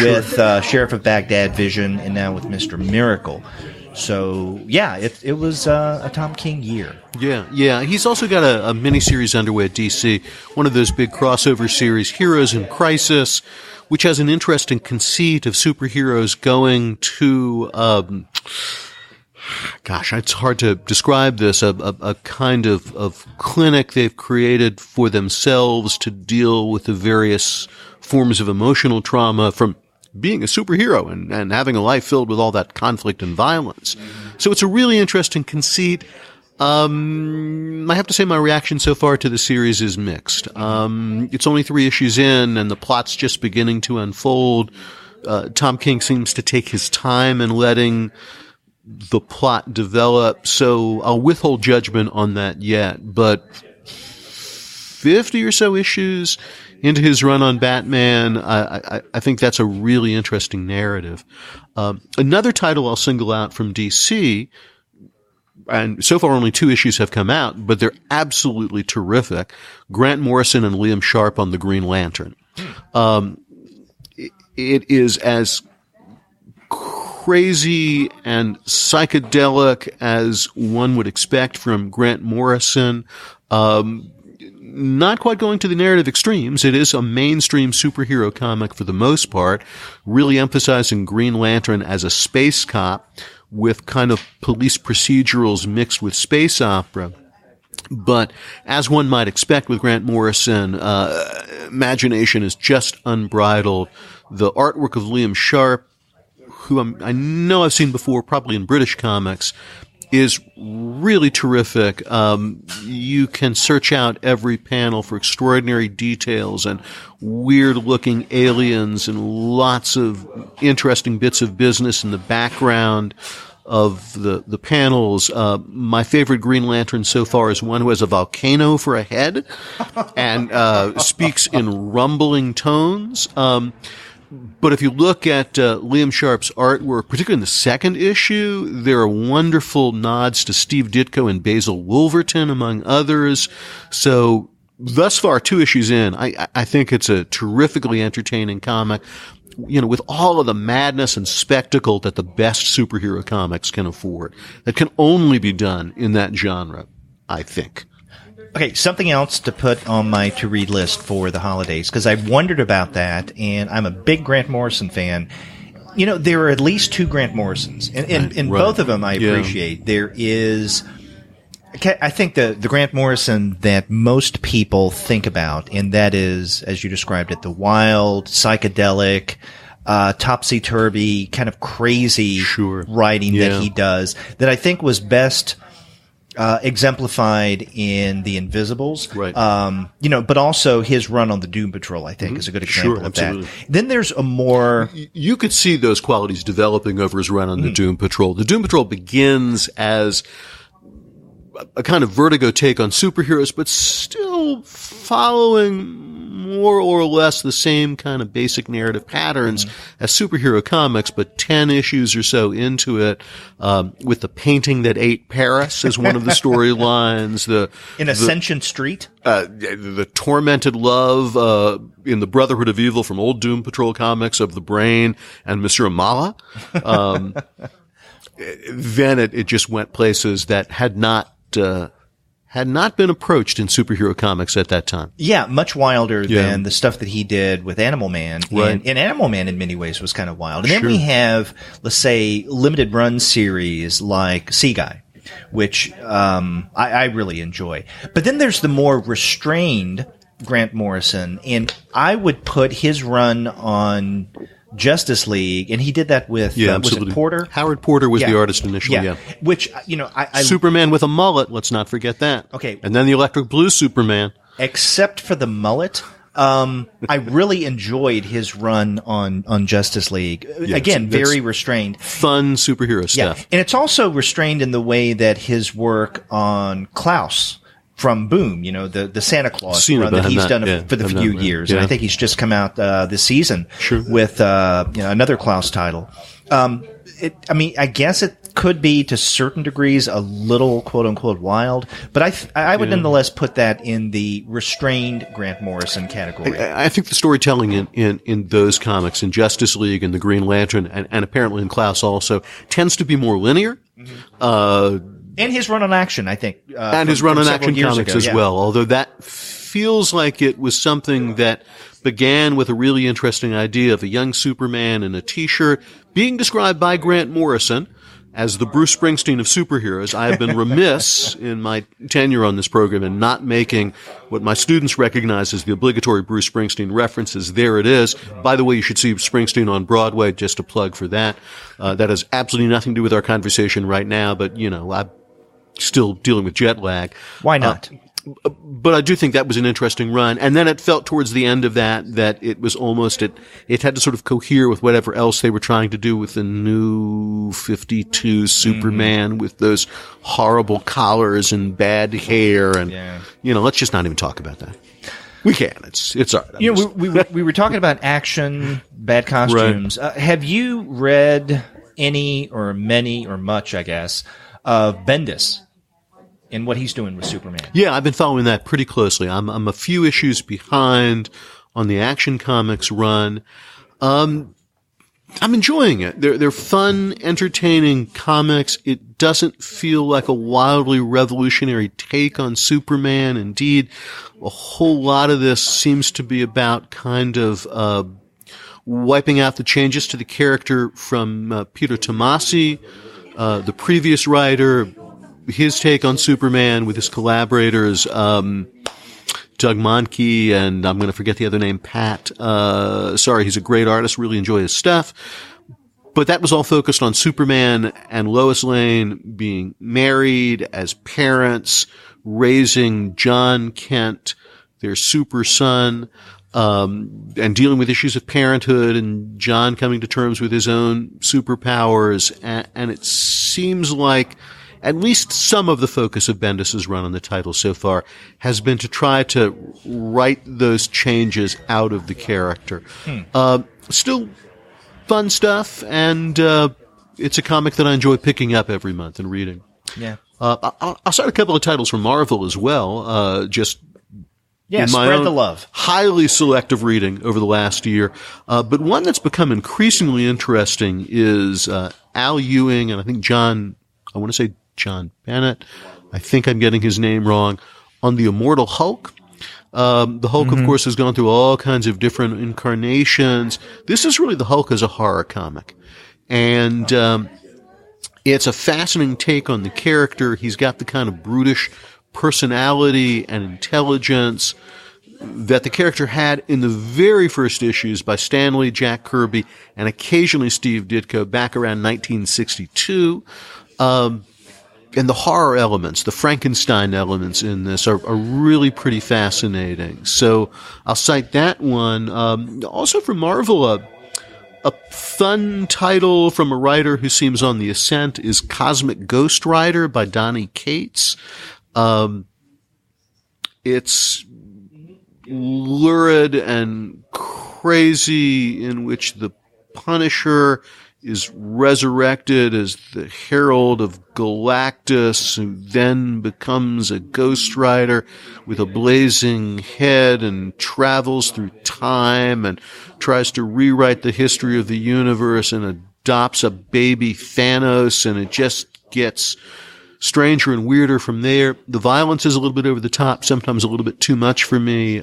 with Sheriff of Baghdad, Vision, and now with Mr. Miracle. So, it was a Tom King year. Yeah. He's also got a mini-series underway at DC, one of those big crossover series, Heroes in Crisis, which has an interesting conceit of superheroes going to, it's hard to describe this, a kind of clinic they've created for themselves to deal with the various forms of emotional trauma from being a superhero and having a life filled with all that conflict and violence. So it's a really interesting conceit. I have to say my reaction so far to the series is mixed. It's only 3 issues in and the plot's just beginning to unfold. Tom King seems to take his time in letting the plot develop, so I'll withhold judgment on that yet. But 50 or so issues into his run on Batman, I think that's a really interesting narrative. Another title I'll single out from DC, and so far only 2 issues have come out, but they're absolutely terrific. Grant Morrison and Liam Sharp on the Green Lantern. It is as crazy and psychedelic as one would expect from Grant Morrison. Not quite going to the narrative extremes. It is a mainstream superhero comic for the most part, really emphasizing Green Lantern as a space cop with kind of police procedurals mixed with space opera. But as one might expect with Grant Morrison, imagination is just unbridled. The artwork of Liam Sharp, who I know I've seen before, probably in British comics, is really terrific. You can search out every panel for extraordinary details and weird-looking aliens and lots of interesting bits of business in the background of the panels. My favorite Green Lantern so far is one who has a volcano for a head and speaks in rumbling tones. But if you look at Liam Sharp's artwork, particularly in the second issue, there are wonderful nods to Steve Ditko and Basil Wolverton, among others. So thus far, 2 issues in, I think it's a terrifically entertaining comic, with all of the madness and spectacle that the best superhero comics can afford. That can only be done in that genre, I think. Okay, something else to put on my to-read list for the holidays, because I wondered about that, and I'm a big Grant Morrison fan. There are at least 2 Grant Morrisons, and both of them I appreciate. There is, I think, the Grant Morrison that most people think about, and that is, as you described it, the wild, psychedelic, topsy-turvy, kind of crazy writing that he does, that I think was best exemplified in The Invisibles. Right. But also his run on the Doom Patrol, I think, is a good example of that. Then there's a more... You could see those qualities developing over his run on the Doom Patrol. The Doom Patrol begins as a kind of Vertigo take on superheroes, but still following more or less the same kind of basic narrative patterns as superhero comics, but 10 issues or so into it, with the painting that ate Paris as one of the storylines. In Ascension Street? The tormented love, in the Brotherhood of Evil from old Doom Patrol comics of the Brain and Monsieur Mala. Then it just went places that had not been approached in superhero comics at that time. Yeah, much wilder than the stuff that he did with Animal Man. Right. And Animal Man in many ways was kind of wild. And then we have, let's say, limited run series like Sea Guy, which I really enjoy. But then there's the more restrained Grant Morrison, and I would put his run on Justice League, and he did that with was it Porter? Howard Porter was the artist initially. Yeah. Which I Superman with a mullet. Let's not forget that. Okay, and then the Electric Blue Superman. Except for the mullet, I really enjoyed his run on Justice League. Again, very restrained, fun superhero stuff. Yeah, and it's also restrained in the way that his work on Klaus from Boom, the Santa Claus run that he's done for the few years. Yeah. And I think he's just come out this season with another Klaus title. I guess it could be to certain degrees a little quote unquote wild, but I would nonetheless put that in the restrained Grant Morrison category. I think the storytelling in those comics, in Justice League and the Green Lantern, and apparently in Klaus also, tends to be more linear. And his run on Action, I think. And his run on Action comics as well, although that feels like it was something that began with a really interesting idea of a young Superman in a T-shirt being described by Grant Morrison as the Bruce Springsteen of superheroes. I have been remiss in my tenure on this program in not making what my students recognize as the obligatory Bruce Springsteen references. There it is. By the way, you should see Springsteen on Broadway, just a plug for that. That has absolutely nothing to do with our conversation right now, but, I'm still dealing with jet lag. Why not? But I do think that was an interesting run. And then it felt towards the end of that it was almost, it had to sort of cohere with whatever else they were trying to do with the new 52 Superman with those horrible collars and bad hair. And, let's just not even talk about that. We can. It's all right. We were talking about action, bad costumes. Right. Have you read any or many or much, I guess, of Bendis and what he's doing with Superman? Yeah, I've been following that pretty closely. I'm a few issues behind on the Action Comics run. I'm enjoying it. They're fun, entertaining comics. It doesn't feel like a wildly revolutionary take on Superman. Indeed, a whole lot of this seems to be about kind of wiping out the changes to the character from Peter Tomasi, the previous writer, his take on Superman with his collaborators, Doug Monkey, and I'm going to forget the other name, Pat. Sorry, he's a great artist. Really enjoy his stuff. But that was all focused on Superman and Lois Lane being married as parents, raising John Kent, their super son, and dealing with issues of parenthood and John coming to terms with his own superpowers. And it seems like at least some of the focus of Bendis's run on the title so far has been to try to write those changes out of the character. Still fun stuff, and it's a comic that I enjoy picking up every month and reading. Yeah. I'll cite a couple of titles from Marvel as well, just spread the love. Highly selective reading over the last year. But one that's become increasingly interesting is Al Ewing, and I think John Bennett, I think I'm getting his name wrong, on the Immortal Hulk. The Hulk, of course, has gone through all kinds of different incarnations. This is really the Hulk as a horror comic. And it's a fascinating take on the character. He's got the kind of brutish personality and intelligence that the character had in the very first issues by Stan Lee, Jack Kirby, and occasionally Steve Ditko back around 1962. And the horror elements, the Frankenstein elements in this are really pretty fascinating. So I'll cite that one. Also from Marvel, a fun title from a writer who seems on the ascent is Cosmic Ghost Rider by Donny Cates. It's lurid and crazy, in which the Punisher is resurrected as the herald of Galactus, who then becomes a Ghost Rider with a blazing head and travels through time and tries to rewrite the history of the universe and adopts a baby Thanos, and it just gets stranger and weirder from there. The violence is a little bit over the top, sometimes a little bit too much for me.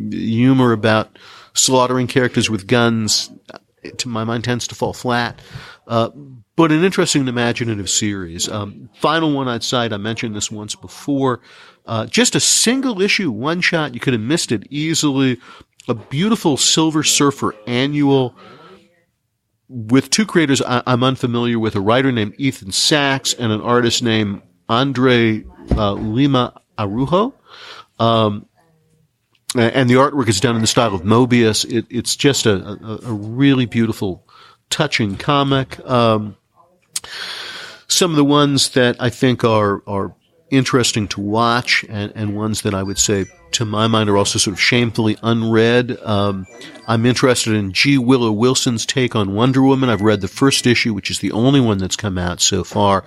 Humor about slaughtering characters with guns, to my mind, tends to fall flat. But an interesting and imaginative series. Final one I'd cite, I mentioned this once before, just a single issue, one shot, you could have missed it easily. A beautiful Silver Surfer annual with two creators I'm unfamiliar with, a writer named Ethan Sachs and an artist named Andre Lima Arujo. And the artwork is done in the style of Mobius. It's just a really beautiful, touching comic. Some of the ones that I think are interesting to watch, and ones that I would say, to my mind, are also sort of shamefully unread. I'm interested in G. Willow Wilson's take on Wonder Woman. I've read the first issue, which is the only one that's come out so far.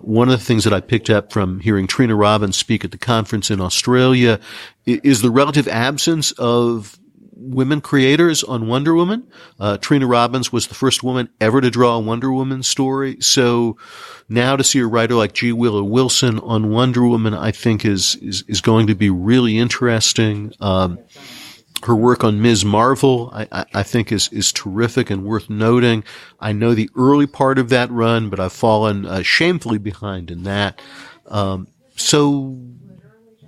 One of the things that I picked up from hearing Trina Robbins speak at the conference in Australia is the relative absence of women creators on Wonder Woman. Trina Robbins was the first woman ever to draw a Wonder Woman story. So now to see a writer like G. Willow Wilson on Wonder Woman, I think is going to be really interesting. Her work on Ms. Marvel, I think is terrific and worth noting. I know the early part of that run, but I've fallen shamefully behind in that. So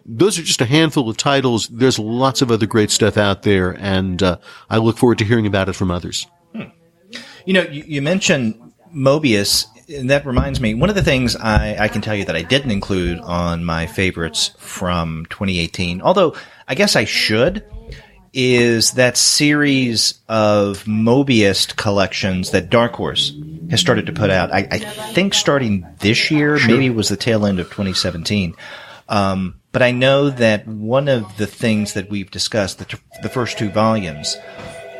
those are just a handful of titles. There's lots of other great stuff out there, and I look forward to hearing about it from others. You know, you mentioned Mobius, and that reminds me, one of the things I can tell you that I didn't include on my favorites from 2018, although I guess I should, is that series of Mobius collections that Dark Horse has started to put out. I think starting this year, Sure. maybe it was the tail end of 2017. But I know that one of the things that we've discussed, the first two volumes,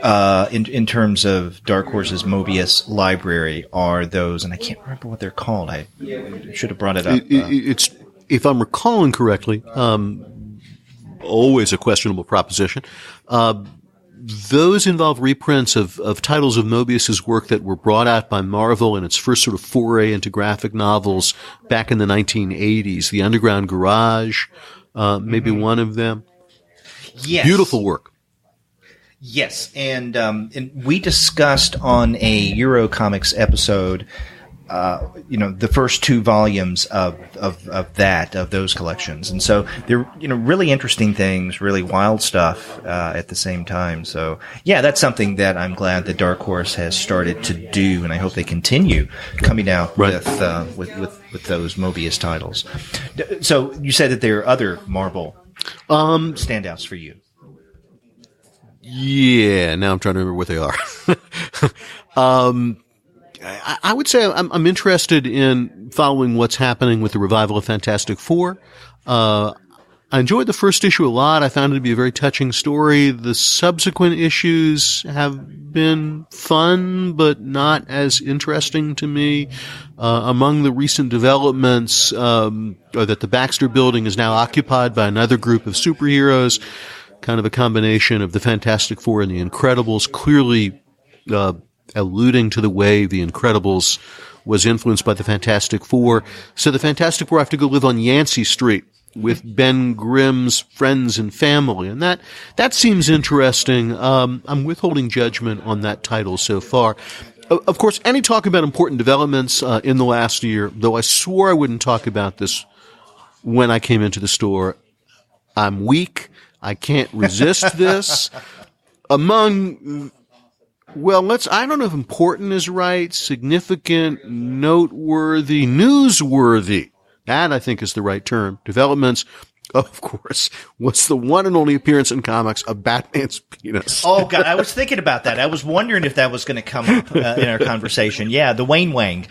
in terms of Dark Horse's Mobius library, are those, and I can't remember what they're called. I should have brought it up. It's, if I'm recalling correctly, always a questionable proposition. Those involve reprints of titles of Mobius's work that were brought out by Marvel in its first sort of foray into graphic novels back in the 1980s. The Underground Garage, maybe one of them. Yes. Beautiful work. Yes, and we discussed on a Eurocomics episode, the first two volumes of those collections, and so they're really interesting things, really wild stuff at the same time. So yeah, that's something that I'm glad that Dark Horse has started to do, and I hope they continue coming out with those Mobius titles. So you said that there are other Marvel standouts for you. Yeah, now I'm trying to remember what they are. I would say I'm interested in following what's happening with the revival of Fantastic Four. I enjoyed the first issue a lot. I found it to be a very touching story. The subsequent issues have been fun, but not as interesting to me. Among the recent developments are that the Baxter Building is now occupied by another group of superheroes, kind of a combination of the Fantastic Four and the Incredibles, clearly alluding to the way the Incredibles was influenced by the Fantastic Four. So the Fantastic Four have to go live on Yancey Street with Ben Grimm's friends and family, and that seems interesting. I'm withholding judgment on that title so far. Of course, any talk about important developments in the last year, though I swore I wouldn't talk about this when I came into the store, I'm weak. I can't resist this. Among, I don't know if important is right, significant, noteworthy, newsworthy. That, I think, is the right term. Developments, of course, was the one and only appearance in comics of Batman's penis. Oh, God, I was thinking about that. I was wondering if that was going to come up in our conversation. Yeah, the Wayne Wang.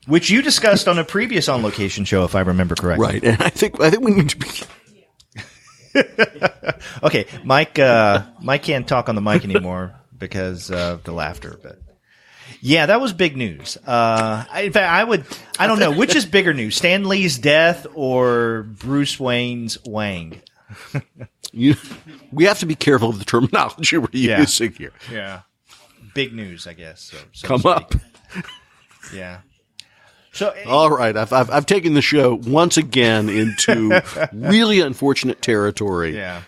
Which you discussed on a previous On Location show, if I remember correctly. Right, and I think we need to be Okay, Mike can't talk on the mic anymore because of the laughter, but yeah, that was big news. In fact, I don't know, which is bigger news, Stan Lee's death or Bruce Wayne's Wang? We have to be careful of the terminology we're using here. Yeah. Big news, I guess. So Come up. Yeah. So, all right, I've taken the show once again into really unfortunate territory. Yeah.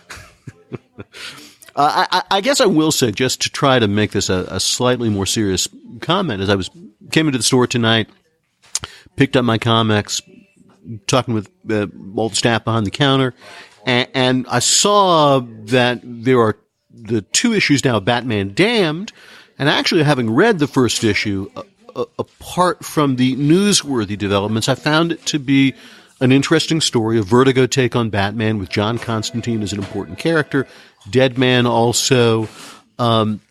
I guess I will say, just to try to make this a slightly more serious comment, as I came into the store tonight, picked up my comics, talking with all the staff behind the counter, and I saw that there are the 2 issues now of Batman Damned, and actually having read the first issue, apart from the newsworthy developments, I found it to be an interesting story, a Vertigo take on Batman with John Constantine as an important character, Deadman also, an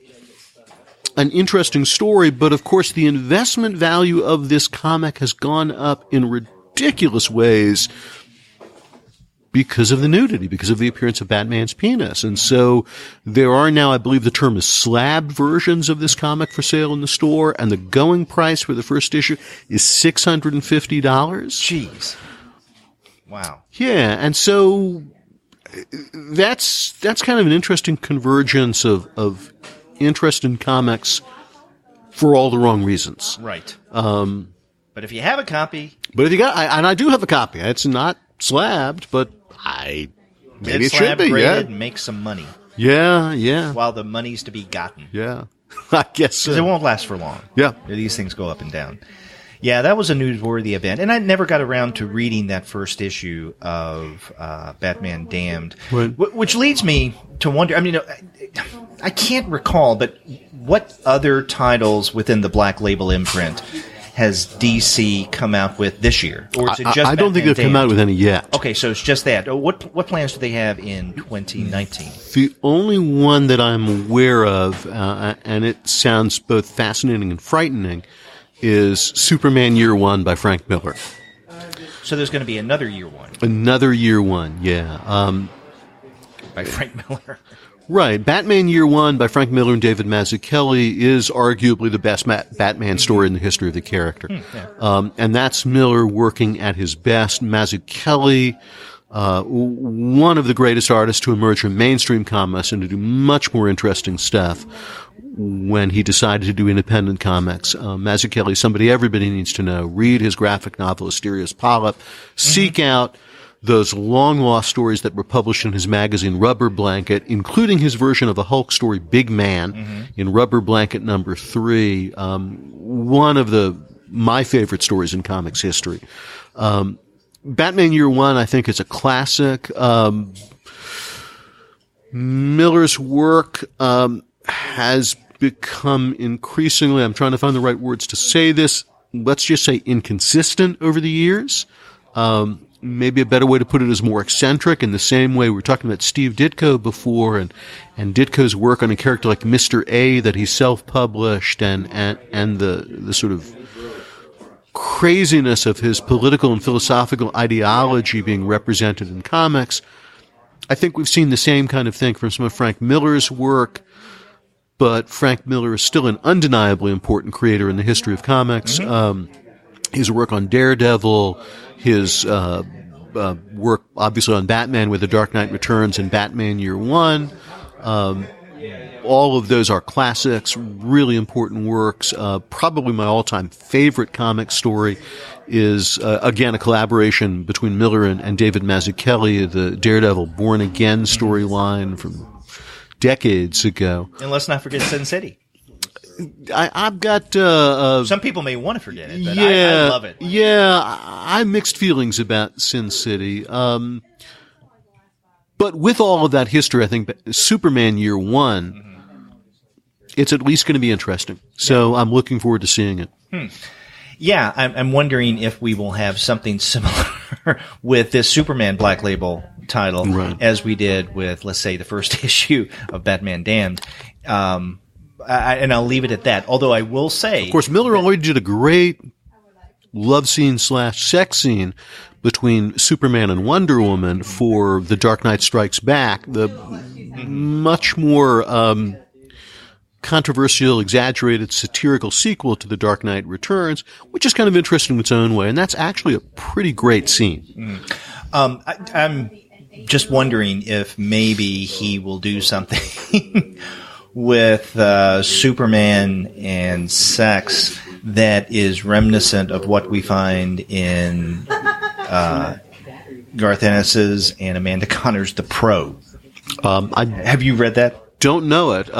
interesting story, but of course the investment value of this comic has gone up in ridiculous ways because of the nudity, because of the appearance of Batman's penis. And so there are now, I believe the term is slabbed versions of this comic for sale in the store, and the going price for the first issue is $650. Jeez. Wow. Yeah, and so that's kind of an interesting convergence of interest in comics for all the wrong reasons. Right. But if you have a copy. But if you got, and I do have a copy. It's not slabbed, but maybe it should be. Yeah. And make some money. Yeah. While the money's to be gotten. Yeah. I guess so. Because it won't last for long. Yeah. These things go up and down. Yeah, that was a newsworthy event. And I never got around to reading that first issue of Batman Damned. Right. Which leads me to wonder, I mean, I can't recall, but what other titles within the Black Label imprint has DC come out with this year? Or is it just I don't think they've come out with any yet. Okay, so it's just that. What plans do they have in 2019? The only one that I'm aware of, and it sounds both fascinating and frightening, is Superman Year One by Frank Miller. So there's going to be another Year One. Another Year One, yeah. By Frank Miller. Right. Batman Year One by Frank Miller and David Mazzucchelli is arguably the best Batman story in the history of the character. Yeah. And that's Miller working at his best. Mazzucchelli, one of the greatest artists to emerge from mainstream comics and to do much more interesting stuff when he decided to do independent comics. Mazzucchelli, somebody everybody needs to know. Read his graphic novel, Asterios Polyp. Seek out those long-lost stories that were published in his magazine Rubber Blanket, including his version of a Hulk story, Big Man, in Rubber Blanket number 3. One of my favorite stories in comics history. Batman Year One, I think, is a classic. Miller's work has become increasingly, I'm trying to find the right words to say this, let's just say inconsistent over the years. Maybe a better way to put it is more eccentric, in the same way we were talking about Steve Ditko before, and Ditko's work on a character like Mr. A that he self-published, and the sort of craziness of his political and philosophical ideology being represented in comics. I think we've seen the same kind of thing from some of Frank Miller's work, but Frank Miller is still an undeniably important creator in the history of comics. His work on Daredevil, his work obviously on Batman with The Dark Knight Returns and Batman Year One. All of those are classics, really important works. Probably my all-time favorite comic story is, again, a collaboration between Miller and David Mazzucchelli, the Daredevil Born Again storyline from decades ago. And let's not forget Sin City. I've got some people may want to forget it, but I love it. Yeah, I have mixed feelings about Sin City. But with all of that history, I think Superman Year One, it's at least going to be interesting. So I'm looking forward to seeing it. Yeah, I'm wondering if we will have something similar with this Superman Black Label title, right, as we did with, let's say, the first issue of Batman Damned. And I'll leave it at that. Although I will say, of course, Miller already did a great love scene / sex scene between Superman and Wonder Woman for The Dark Knight Strikes Back, the much more controversial, exaggerated, satirical sequel to The Dark Knight Returns, which is kind of interesting in its own way, and that's actually a pretty great scene. I'm just wondering if maybe he will do something with Superman and sex that is reminiscent of what we find in Garth Ennis's and Amanda Connor's The Pro. Have you read that? Don't know it.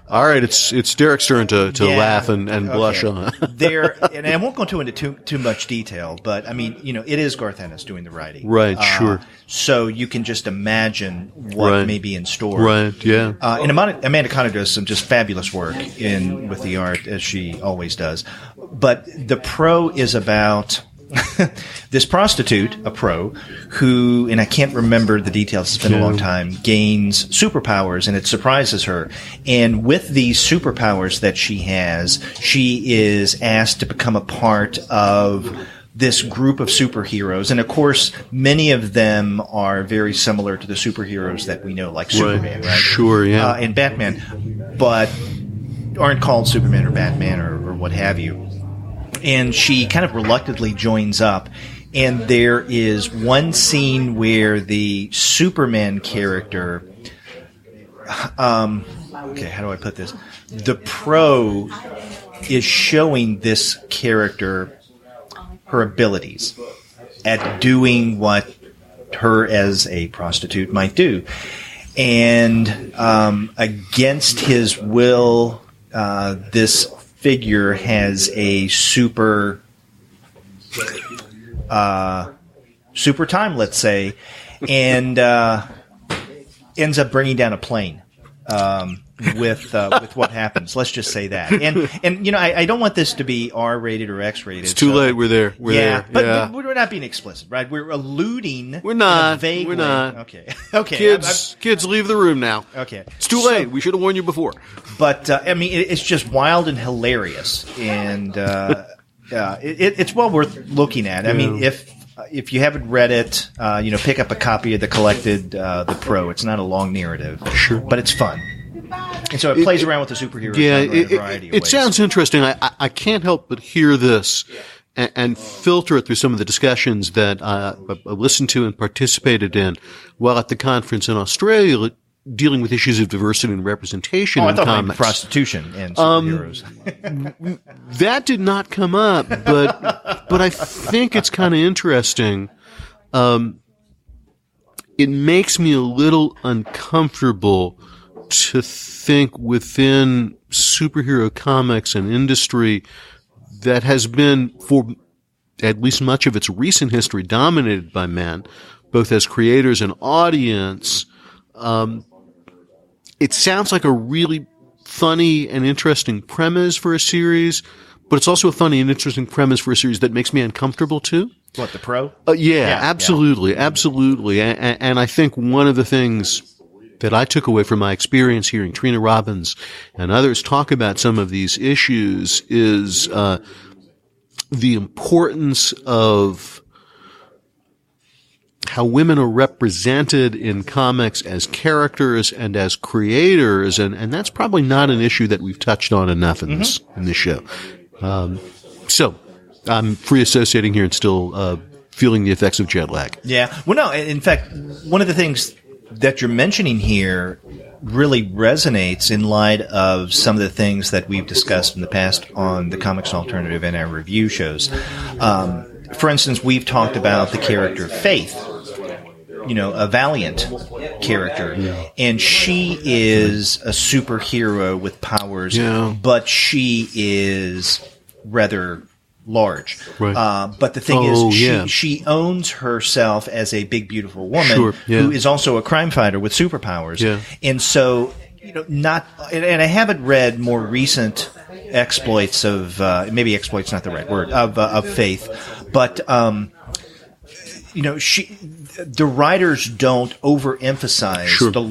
All right, it's Derek's turn to laugh and blush on. And I won't go into too much detail, but I mean, it is Garth Ennis doing the writing, right? Sure. So you can just imagine what may be in store, right? Yeah. And Amanda Connor does some just fabulous work with the art, as she always does. But The Pro is about this prostitute, a pro, who, and I can't remember the details, it's been a long time, gains superpowers, and it surprises her. And with these superpowers that she has, she is asked to become a part of this group of superheroes. And of course, many of them are very similar to the superheroes that we know, like Superman, right? Sure, yeah. And Batman, but aren't called Superman or Batman or what have you. And she kind of reluctantly joins up. And there is one scene where the Superman character, okay, how do I put this? The Pro is showing this character her abilities at doing what her as a prostitute might do. And against his will, this figure has a super time, let's say, and ends up bringing down a plane with what happens. Let's just say that. And I don't want this to be R-rated or X-rated. It's too late. We're there. But we're not being explicit, right? We're alluding. We're not. Vague we're way. not. Okay. Kids, leave the room now. Okay. It's too late. We should have warned you before. But I mean, it's just wild and hilarious, and it's well worth looking at. I mean, if you haven't read it, pick up a copy of the collected The Pro. It's not a long narrative, sure, but it's fun. And so it plays around with the superheroes in a variety of ways. It sounds interesting. I can't help but hear this and filter it through some of the discussions that I listened to and participated in while at the conference in Australia, dealing with issues of diversity and representation in comics. Prostitution and superheroes. That did not come up, but I think it's kind of interesting. It makes me a little uncomfortable to think within superhero comics and industry that has been, for at least much of its recent history, dominated by men, both as creators and audience. It sounds like a really funny and interesting premise for a series, but it's also a funny and interesting premise for a series that makes me uncomfortable too. What, The Pro? Yeah, absolutely. And I think one of the things that I took away from my experience hearing Trina Robbins and others talk about some of these issues is the importance of how women are represented in comics as characters and as creators, and that's probably not an issue that we've touched on enough in this show. So I'm free associating here and still feeling the effects of jet lag. Yeah. Well, no, in fact, one of the things that you're mentioning here really resonates in light of some of the things that we've discussed in the past on the Comics Alternative and our review shows. For instance, we've talked about the character Faith, a Valiant character, and she is a superhero with powers, but she is rather large. Right. But the thing is, she owns herself as a big, beautiful woman who is also a crime fighter with superpowers. Yeah. And so, and I haven't read more recent exploits of, maybe exploits not the right word, of Faith, but, the writers don't overemphasize the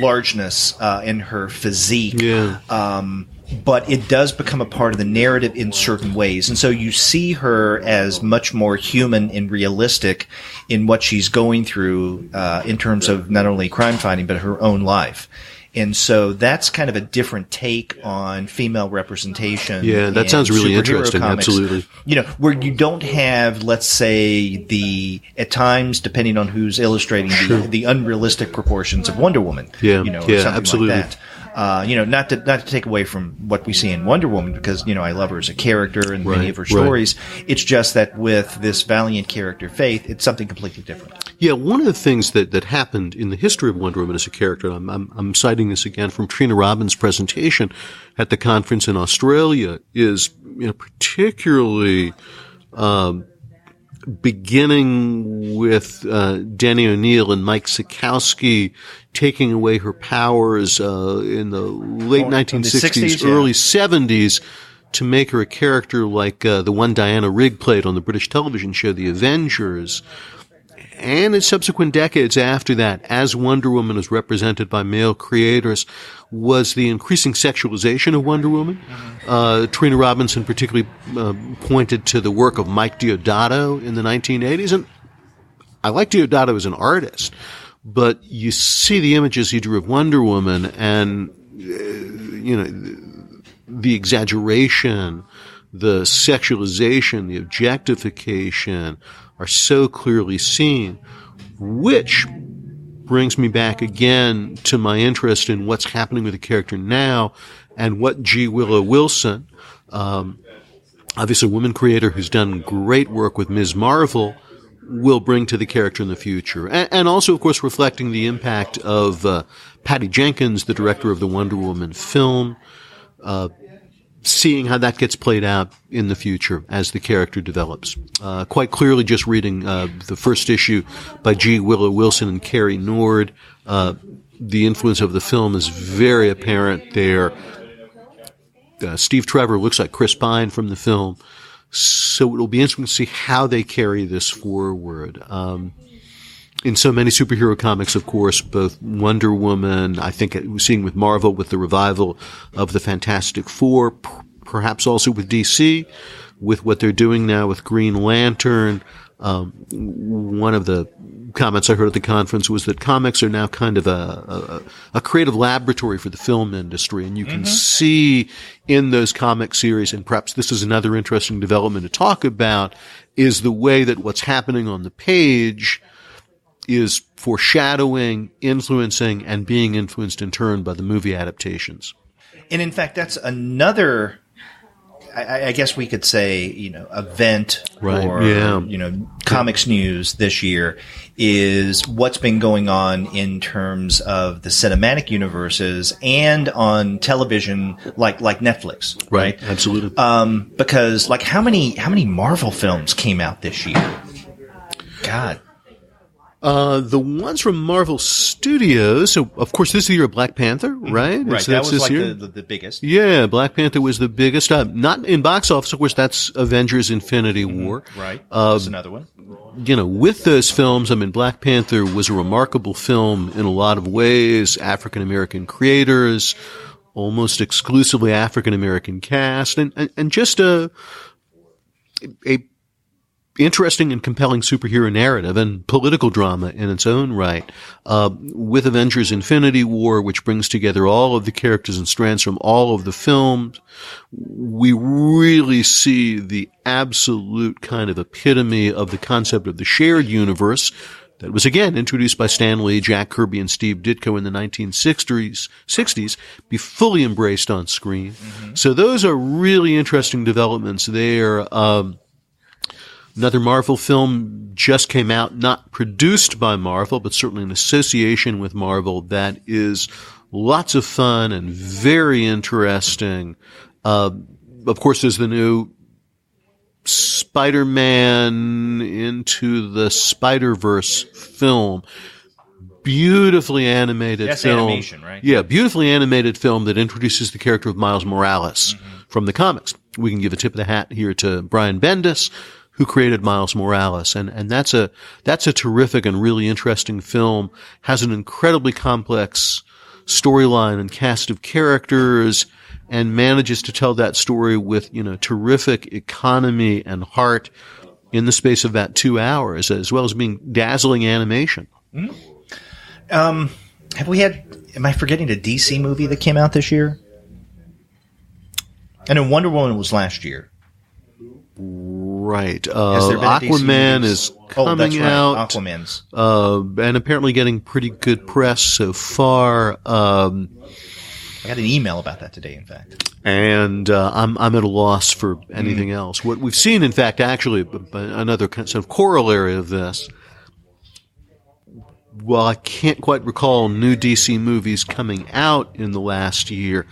largeness in her physique. but it does become a part of the narrative in certain ways. And so you see her as much more human and realistic in what she's going through in terms of not only crime fighting, but her own life. And so that's kind of a different take on female representation. Yeah, that sounds really interesting. Comics. Absolutely. You know, where you don't have, let's say, at times, depending on who's illustrating, the unrealistic proportions of Wonder Woman. Yeah, or something absolutely. like that. Not to take away from what we see in Wonder Woman, because, I love her as a character and many of her stories. Right. It's just that with this valiant character, Faith, it's something completely different. Yeah, one of the things that happened in the history of Wonder Woman as a character, I'm citing this again from Trina Robbins' presentation at the conference in Australia, is, particularly, beginning with Danny O'Neill and Mike Sikowski taking away her powers in the late 1960s, early 70s, to make her a character like the one Diana Rigg played on the British television show The Avengers. And in subsequent decades after that, as Wonder Woman is represented by male creators, was the increasing sexualization of Wonder Woman. Trina Robinson particularly pointed to the work of Mike Deodato in the 1980s. And I like Deodato as an artist, but you see the images he drew of Wonder Woman and, the exaggeration, the sexualization, the objectification are so clearly seen, which brings me back again to my interest in what's happening with the character now and what G. Willow Wilson, obviously a woman creator who's done great work with Ms. Marvel, will bring to the character in the future. And also, of course, reflecting the impact of Patty Jenkins, the director of the Wonder Woman film, seeing how that gets played out in the future as the character develops. Quite clearly, just reading the first issue by G. Willow Wilson and Carrie Nord, the influence of the film is very apparent there. Steve Trevor looks like Chris Pine from the film, so it'll be interesting to see how they carry this forward. In so many superhero comics, of course, both Wonder Woman, I think we're seeing with Marvel with the revival of the Fantastic Four, perhaps also with DC, with what they're doing now with Green Lantern. One of the comments I heard at the conference was that comics are now kind of a creative laboratory for the film industry, and you can see in those comic series, and perhaps this is another interesting development to talk about, is the way that what's happening on the page is foreshadowing, influencing, and being influenced in turn by the movie adaptations. And in fact, that's another, I guess we could say, event or, comics news this year is what's been going on in terms of the cinematic universes and on television like Netflix. Right. Absolutely. Because how many Marvel films came out this year? God. The ones from Marvel Studios, so of course this is the year of Black Panther, right? Right, so that was the biggest. Yeah, Black Panther was the biggest. Not in box office, of course, that's Avengers Infinity War. Right, that's another one. With those films, Black Panther was a remarkable film in a lot of ways. African-American creators, almost exclusively African-American cast, and just a interesting and compelling superhero narrative and political drama in its own right. With Avengers Infinity War, which brings together all of the characters and strands from all of the films, we really see the absolute kind of epitome of the concept of the shared universe that was again introduced by Stan Lee, Jack Kirby, and Steve Ditko in the 1960s be fully embraced on screen. So those are really interesting developments there. Another Marvel film just came out, not produced by Marvel, but certainly in association with Marvel, that is lots of fun and very interesting. Of course, there's the new Spider-Man Into the Spider-Verse film. Beautifully animated film. That's animation, right? Yeah, beautifully animated film that introduces the character of Miles Morales from the comics. We can give a tip of the hat here to Brian Bendis, who created Miles Morales. And that's a terrific and really interesting film, has an incredibly complex storyline and cast of characters, and manages to tell that story with, terrific economy and heart in the space of about 2 hours, as well as being dazzling animation. Am I forgetting a DC movie that came out this year? I know Wonder Woman was last year. Right. Aquaman is coming out. Aquaman's. And apparently getting pretty good press so far. I got an email about that today, in fact. And I'm at a loss for anything else. What we've seen, in fact, actually, another kind of corollary of this, while I can't quite recall new DC movies coming out in the last year,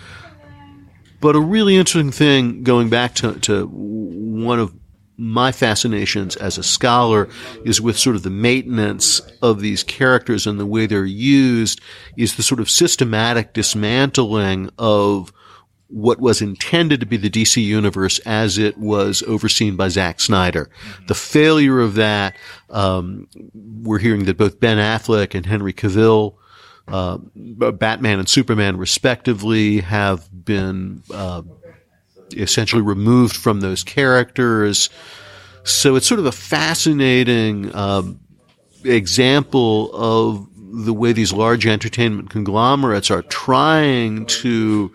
but a really interesting thing, going back to one of my fascinations as a scholar, is with sort of the maintenance of these characters and the way they're used, is the sort of systematic dismantling of what was intended to be the DC universe as it was overseen by Zack Snyder. The failure of that, we're hearing that both Ben Affleck and Henry Cavill, Batman and Superman respectively, have been essentially removed from those characters. So it's sort of a fascinating example of the way these large entertainment conglomerates are trying to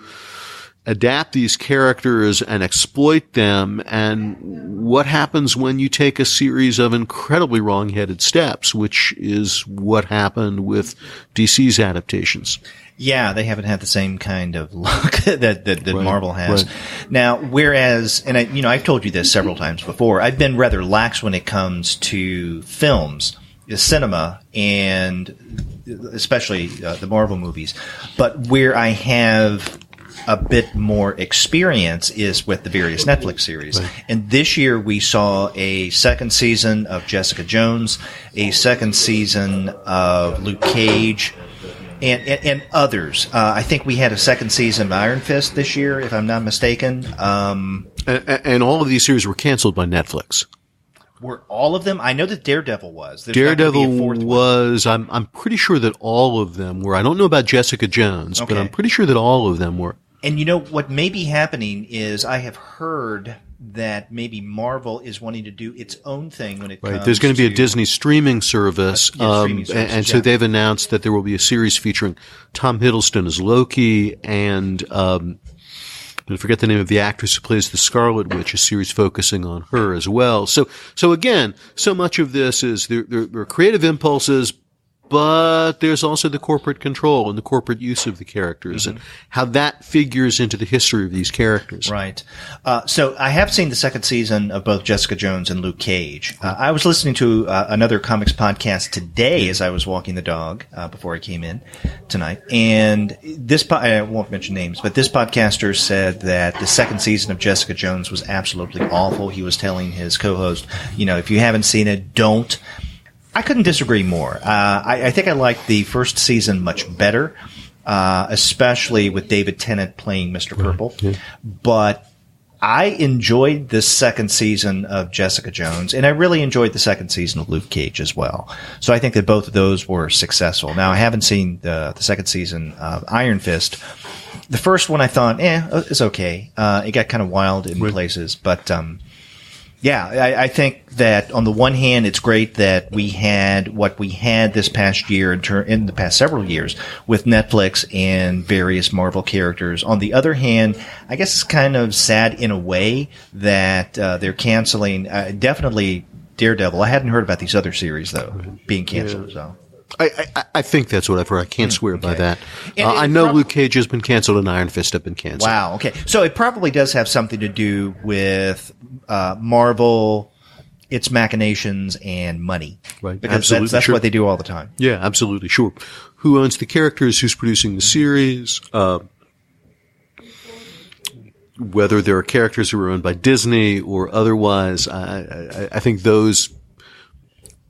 adapt these characters and exploit them, and what happens when you take a series of incredibly wrong-headed steps, which is what happened with DC's adaptations. Yeah, they haven't had the same kind of luck that Right, Marvel has. right. Now, whereas, and I've told you this several times before, I've been rather lax when it comes to films, cinema, and especially the Marvel movies. But where I have a bit more experience is with the various Netflix series. Right. And this year we saw a second season of Jessica Jones, a second season of Luke Cage, and others. I think we had a second season of Iron Fist this year, if I'm not mistaken. And all of these series were canceled by Netflix. Were all of them? I know that Daredevil was. There's Daredevil not gonna be a fourth one. was, I'm pretty sure that all of them were. I don't know about Jessica Jones, but Okay. I'm pretty sure that all of them were. And what may be happening is I have heard that maybe Marvel is wanting to do its own thing when it comes Right. There's going to be a Disney streaming service. streaming service, and so they've announced that there will be a series featuring Tom Hiddleston as Loki and, I forget the name of the actress who plays the Scarlet Witch, a series focusing on her as well. So again, so much of this is there are creative impulses, but there's also the corporate control and the corporate use of the characters and how that figures into the history of these characters. Right. So I have seen the second season of both Jessica Jones and Luke Cage. I was listening to another comics podcast today as I was walking the dog before I came in tonight. And I won't mention names, but this podcaster said that the second season of Jessica Jones was absolutely awful. He was telling his co-host, if you haven't seen it, don't. I couldn't disagree more. I think I liked the first season much better, especially with David Tennant playing Mr. Purple. Yeah. But I enjoyed the second season of Jessica Jones, and I really enjoyed the second season of Luke Cage as well. So I think that both of those were successful. Now, I haven't seen the second season of Iron Fist. The first one I thought, it's okay. It got kind of wild in places, but yeah, I think that on the one hand, it's great that we had what we had this past year in the past several years with Netflix and various Marvel characters. On the other hand, I guess it's kind of sad in a way that they're canceling definitely Daredevil. I hadn't heard about these other series though being canceled. So. I think that's what I've heard. I can't swear by that. I know Luke Cage has been canceled and Iron Fist have been canceled. Wow. Okay. So it probably does have something to do with Marvel, its machinations, and money. Right. Because Absolutely. that's what they do all the time. Yeah, absolutely. Sure. Who owns the characters? Who's producing the series? Whether there are characters who are owned by Disney or otherwise, I think those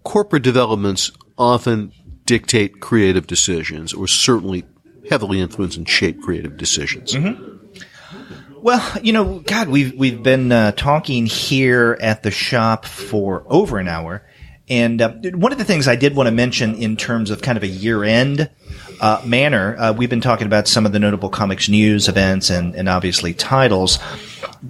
corporate developments often dictate creative decisions, or certainly heavily influence and shape creative decisions. Mm-hmm. Well, God, we've been talking here at the shop for over an hour, And one of the things I did want to mention in terms of kind of a year-end manner, we've been talking about some of the notable comics news events and obviously titles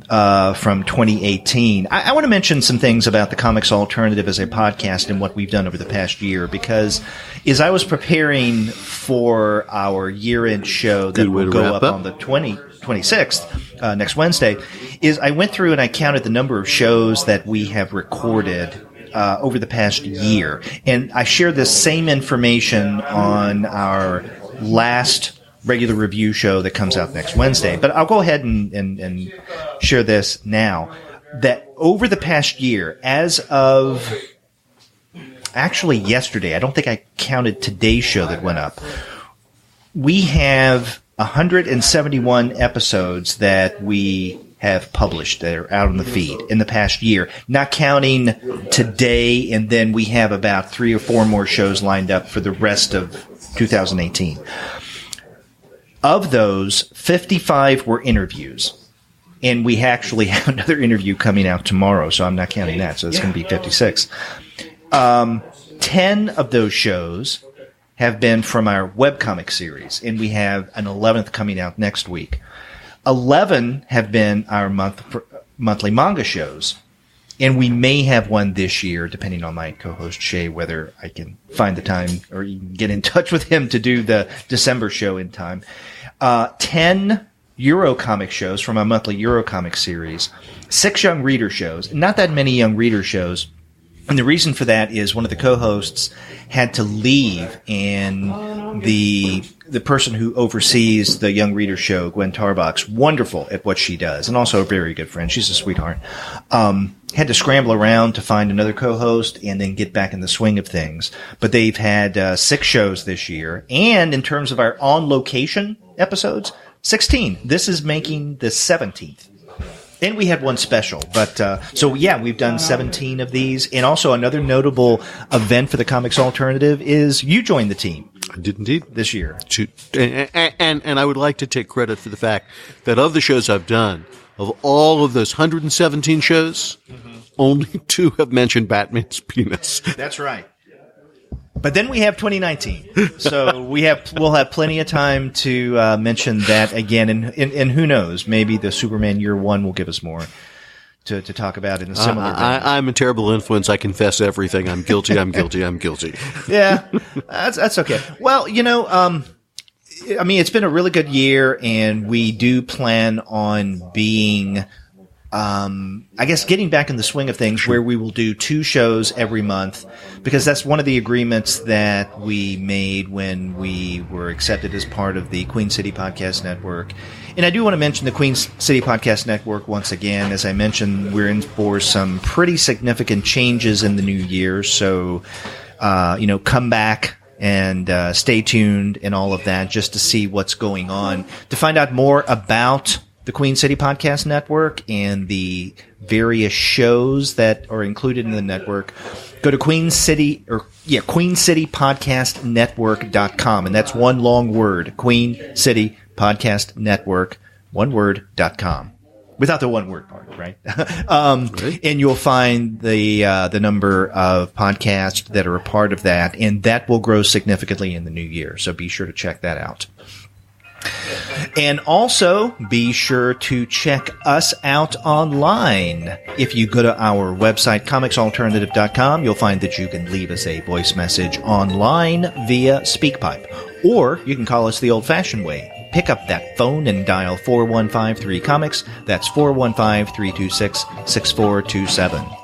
from 2018. I want to mention some things about the Comics Alternative as a podcast and what we've done over the past year, because as I was preparing for our year-end show that will go up on the 26th, next Wednesday, is I went through and I counted the number of shows that we have recorded over the past year. And I share this same information on our last regular review show that comes out next Wednesday. But I'll go ahead and share this now. That over the past year, as of actually yesterday, I don't think I counted today's show that went up, we have 171 episodes that we have published that are out on the feed in the past year, not counting today, and then we have about 3 or 4 more shows lined up for the rest of 2018. Of those, 55 were interviews, and we actually have another interview coming out tomorrow, so I'm not counting that, so it's going to be 56. 10 of those shows have been from our webcomic series, and we have an 11th coming out next week. 11 have been our monthly manga shows, and we may have one this year, depending on my co-host Shay, whether I can find the time or even get in touch with him to do the December show in time. 10 Eurocomic shows from our monthly Eurocomic series, 6 young reader shows, not that many young reader shows. And the reason for that is one of the co-hosts had to leave, and the person who oversees the Young Reader Show, Gwen Tarbach's wonderful at what she does, and also a very good friend. She's a sweetheart. Had to scramble around to find another co-host and then get back in the swing of things. But they've had 6 shows this year, and in terms of our on-location episodes, 16. This is making the 17th. And we had one special, but so yeah, we've done 17 of these. And also another notable event for the Comics Alternative is you joined the team. I did indeed this year. And I would like to take credit for the fact that of the shows I've done, of all of those 117 shows, only 2 have mentioned Batman's penis. That's right. But then we have 2019, so we'll have plenty of time to mention that again, and who knows, maybe the Superman Year One will give us more to talk about in a similar. I'm a terrible influence. I confess everything. I'm guilty. I'm guilty. I'm guilty. Yeah, that's okay. Well, I mean, it's been a really good year, and we do plan on being. I guess getting back in the swing of things where we will do 2 shows every month, because that's one of the agreements that we made when we were accepted as part of the Queen City Podcast Network. And I do want to mention the Queen City Podcast Network once again. As I mentioned, we're in for some pretty significant changes in the new year. So, come back and stay tuned and all of that just to see what's going on. To find out more about the Queen City Podcast Network and the various shows that are included in the network, go to QueenCityPodcastNetwork.com, and that's one long word, Queen City Podcast Network, one word.com. Without the one word part, right? And you'll find the number of podcasts that are a part of that, and that will grow significantly in the new year. So be sure to check that out. And also, be sure to check us out online. If you go to our website, comicsalternative.com, you'll find that you can leave us a voice message online via SpeakPipe. Or you can call us the old-fashioned way. Pick up that phone and dial 4153-COMICS. That's 415-326-6427.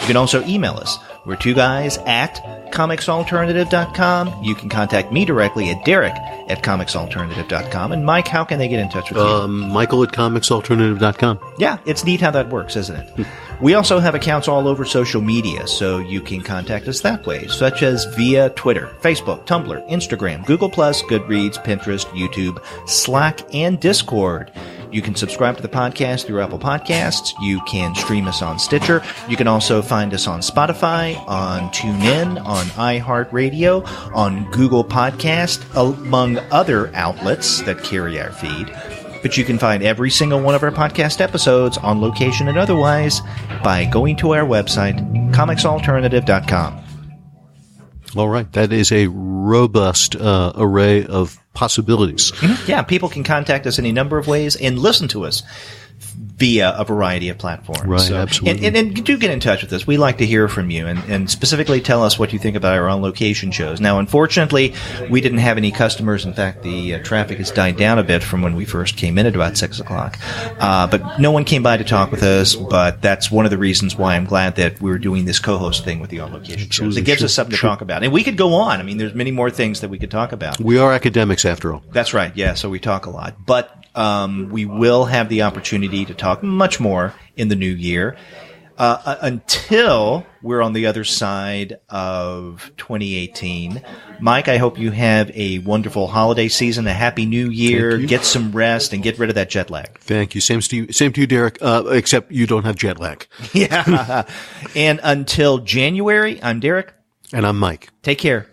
You can also email us. We're 2 guys at comicsalternative.com. You can contact me directly at Derek@comicsalternative.com. And Mike, how can they get in touch with you? Michael at comicsalternative.com. Yeah, it's neat how that works, isn't it? We also have accounts all over social media, so you can contact us that way, such as via Twitter, Facebook, Tumblr, Instagram, Google+, Goodreads, Pinterest, YouTube, Slack, and Discord. You can subscribe to the podcast through Apple Podcasts. You can stream us on Stitcher. You can also find us on Spotify, on TuneIn, on iHeartRadio, on Google Podcast, among other outlets that carry our feed. But you can find every single one of our podcast episodes on location and otherwise by going to our website, comicsalternative.com. All right. That is a robust array of possibilities. Mm-hmm. Yeah, people can contact us any number of ways and listen to us via a variety of platforms. Right, absolutely. And do get in touch with us. We like to hear from you and specifically tell us what you think about our on-location shows. Now, unfortunately, we didn't have any customers. In fact, the traffic has died down a bit from when we first came in at about 6 o'clock. But no one came by to talk with us, but that's one of the reasons why I'm glad that we're doing this co-host thing with the on-location shows. It gives us something to talk about. And we could go on. I mean, there's many more things that we could talk about. We are academics, after all. That's right. Yeah, so we talk a lot. But we will have the opportunity to talk much more in the new year. Until we're on the other side of 2018. Mike, I hope you have a wonderful holiday season, a happy new year, get some rest, and get rid of that jet lag. Thank you. Same to you, Derek, except you don't have jet lag. Yeah. And until January, I'm Derek. And I'm Mike. Take care.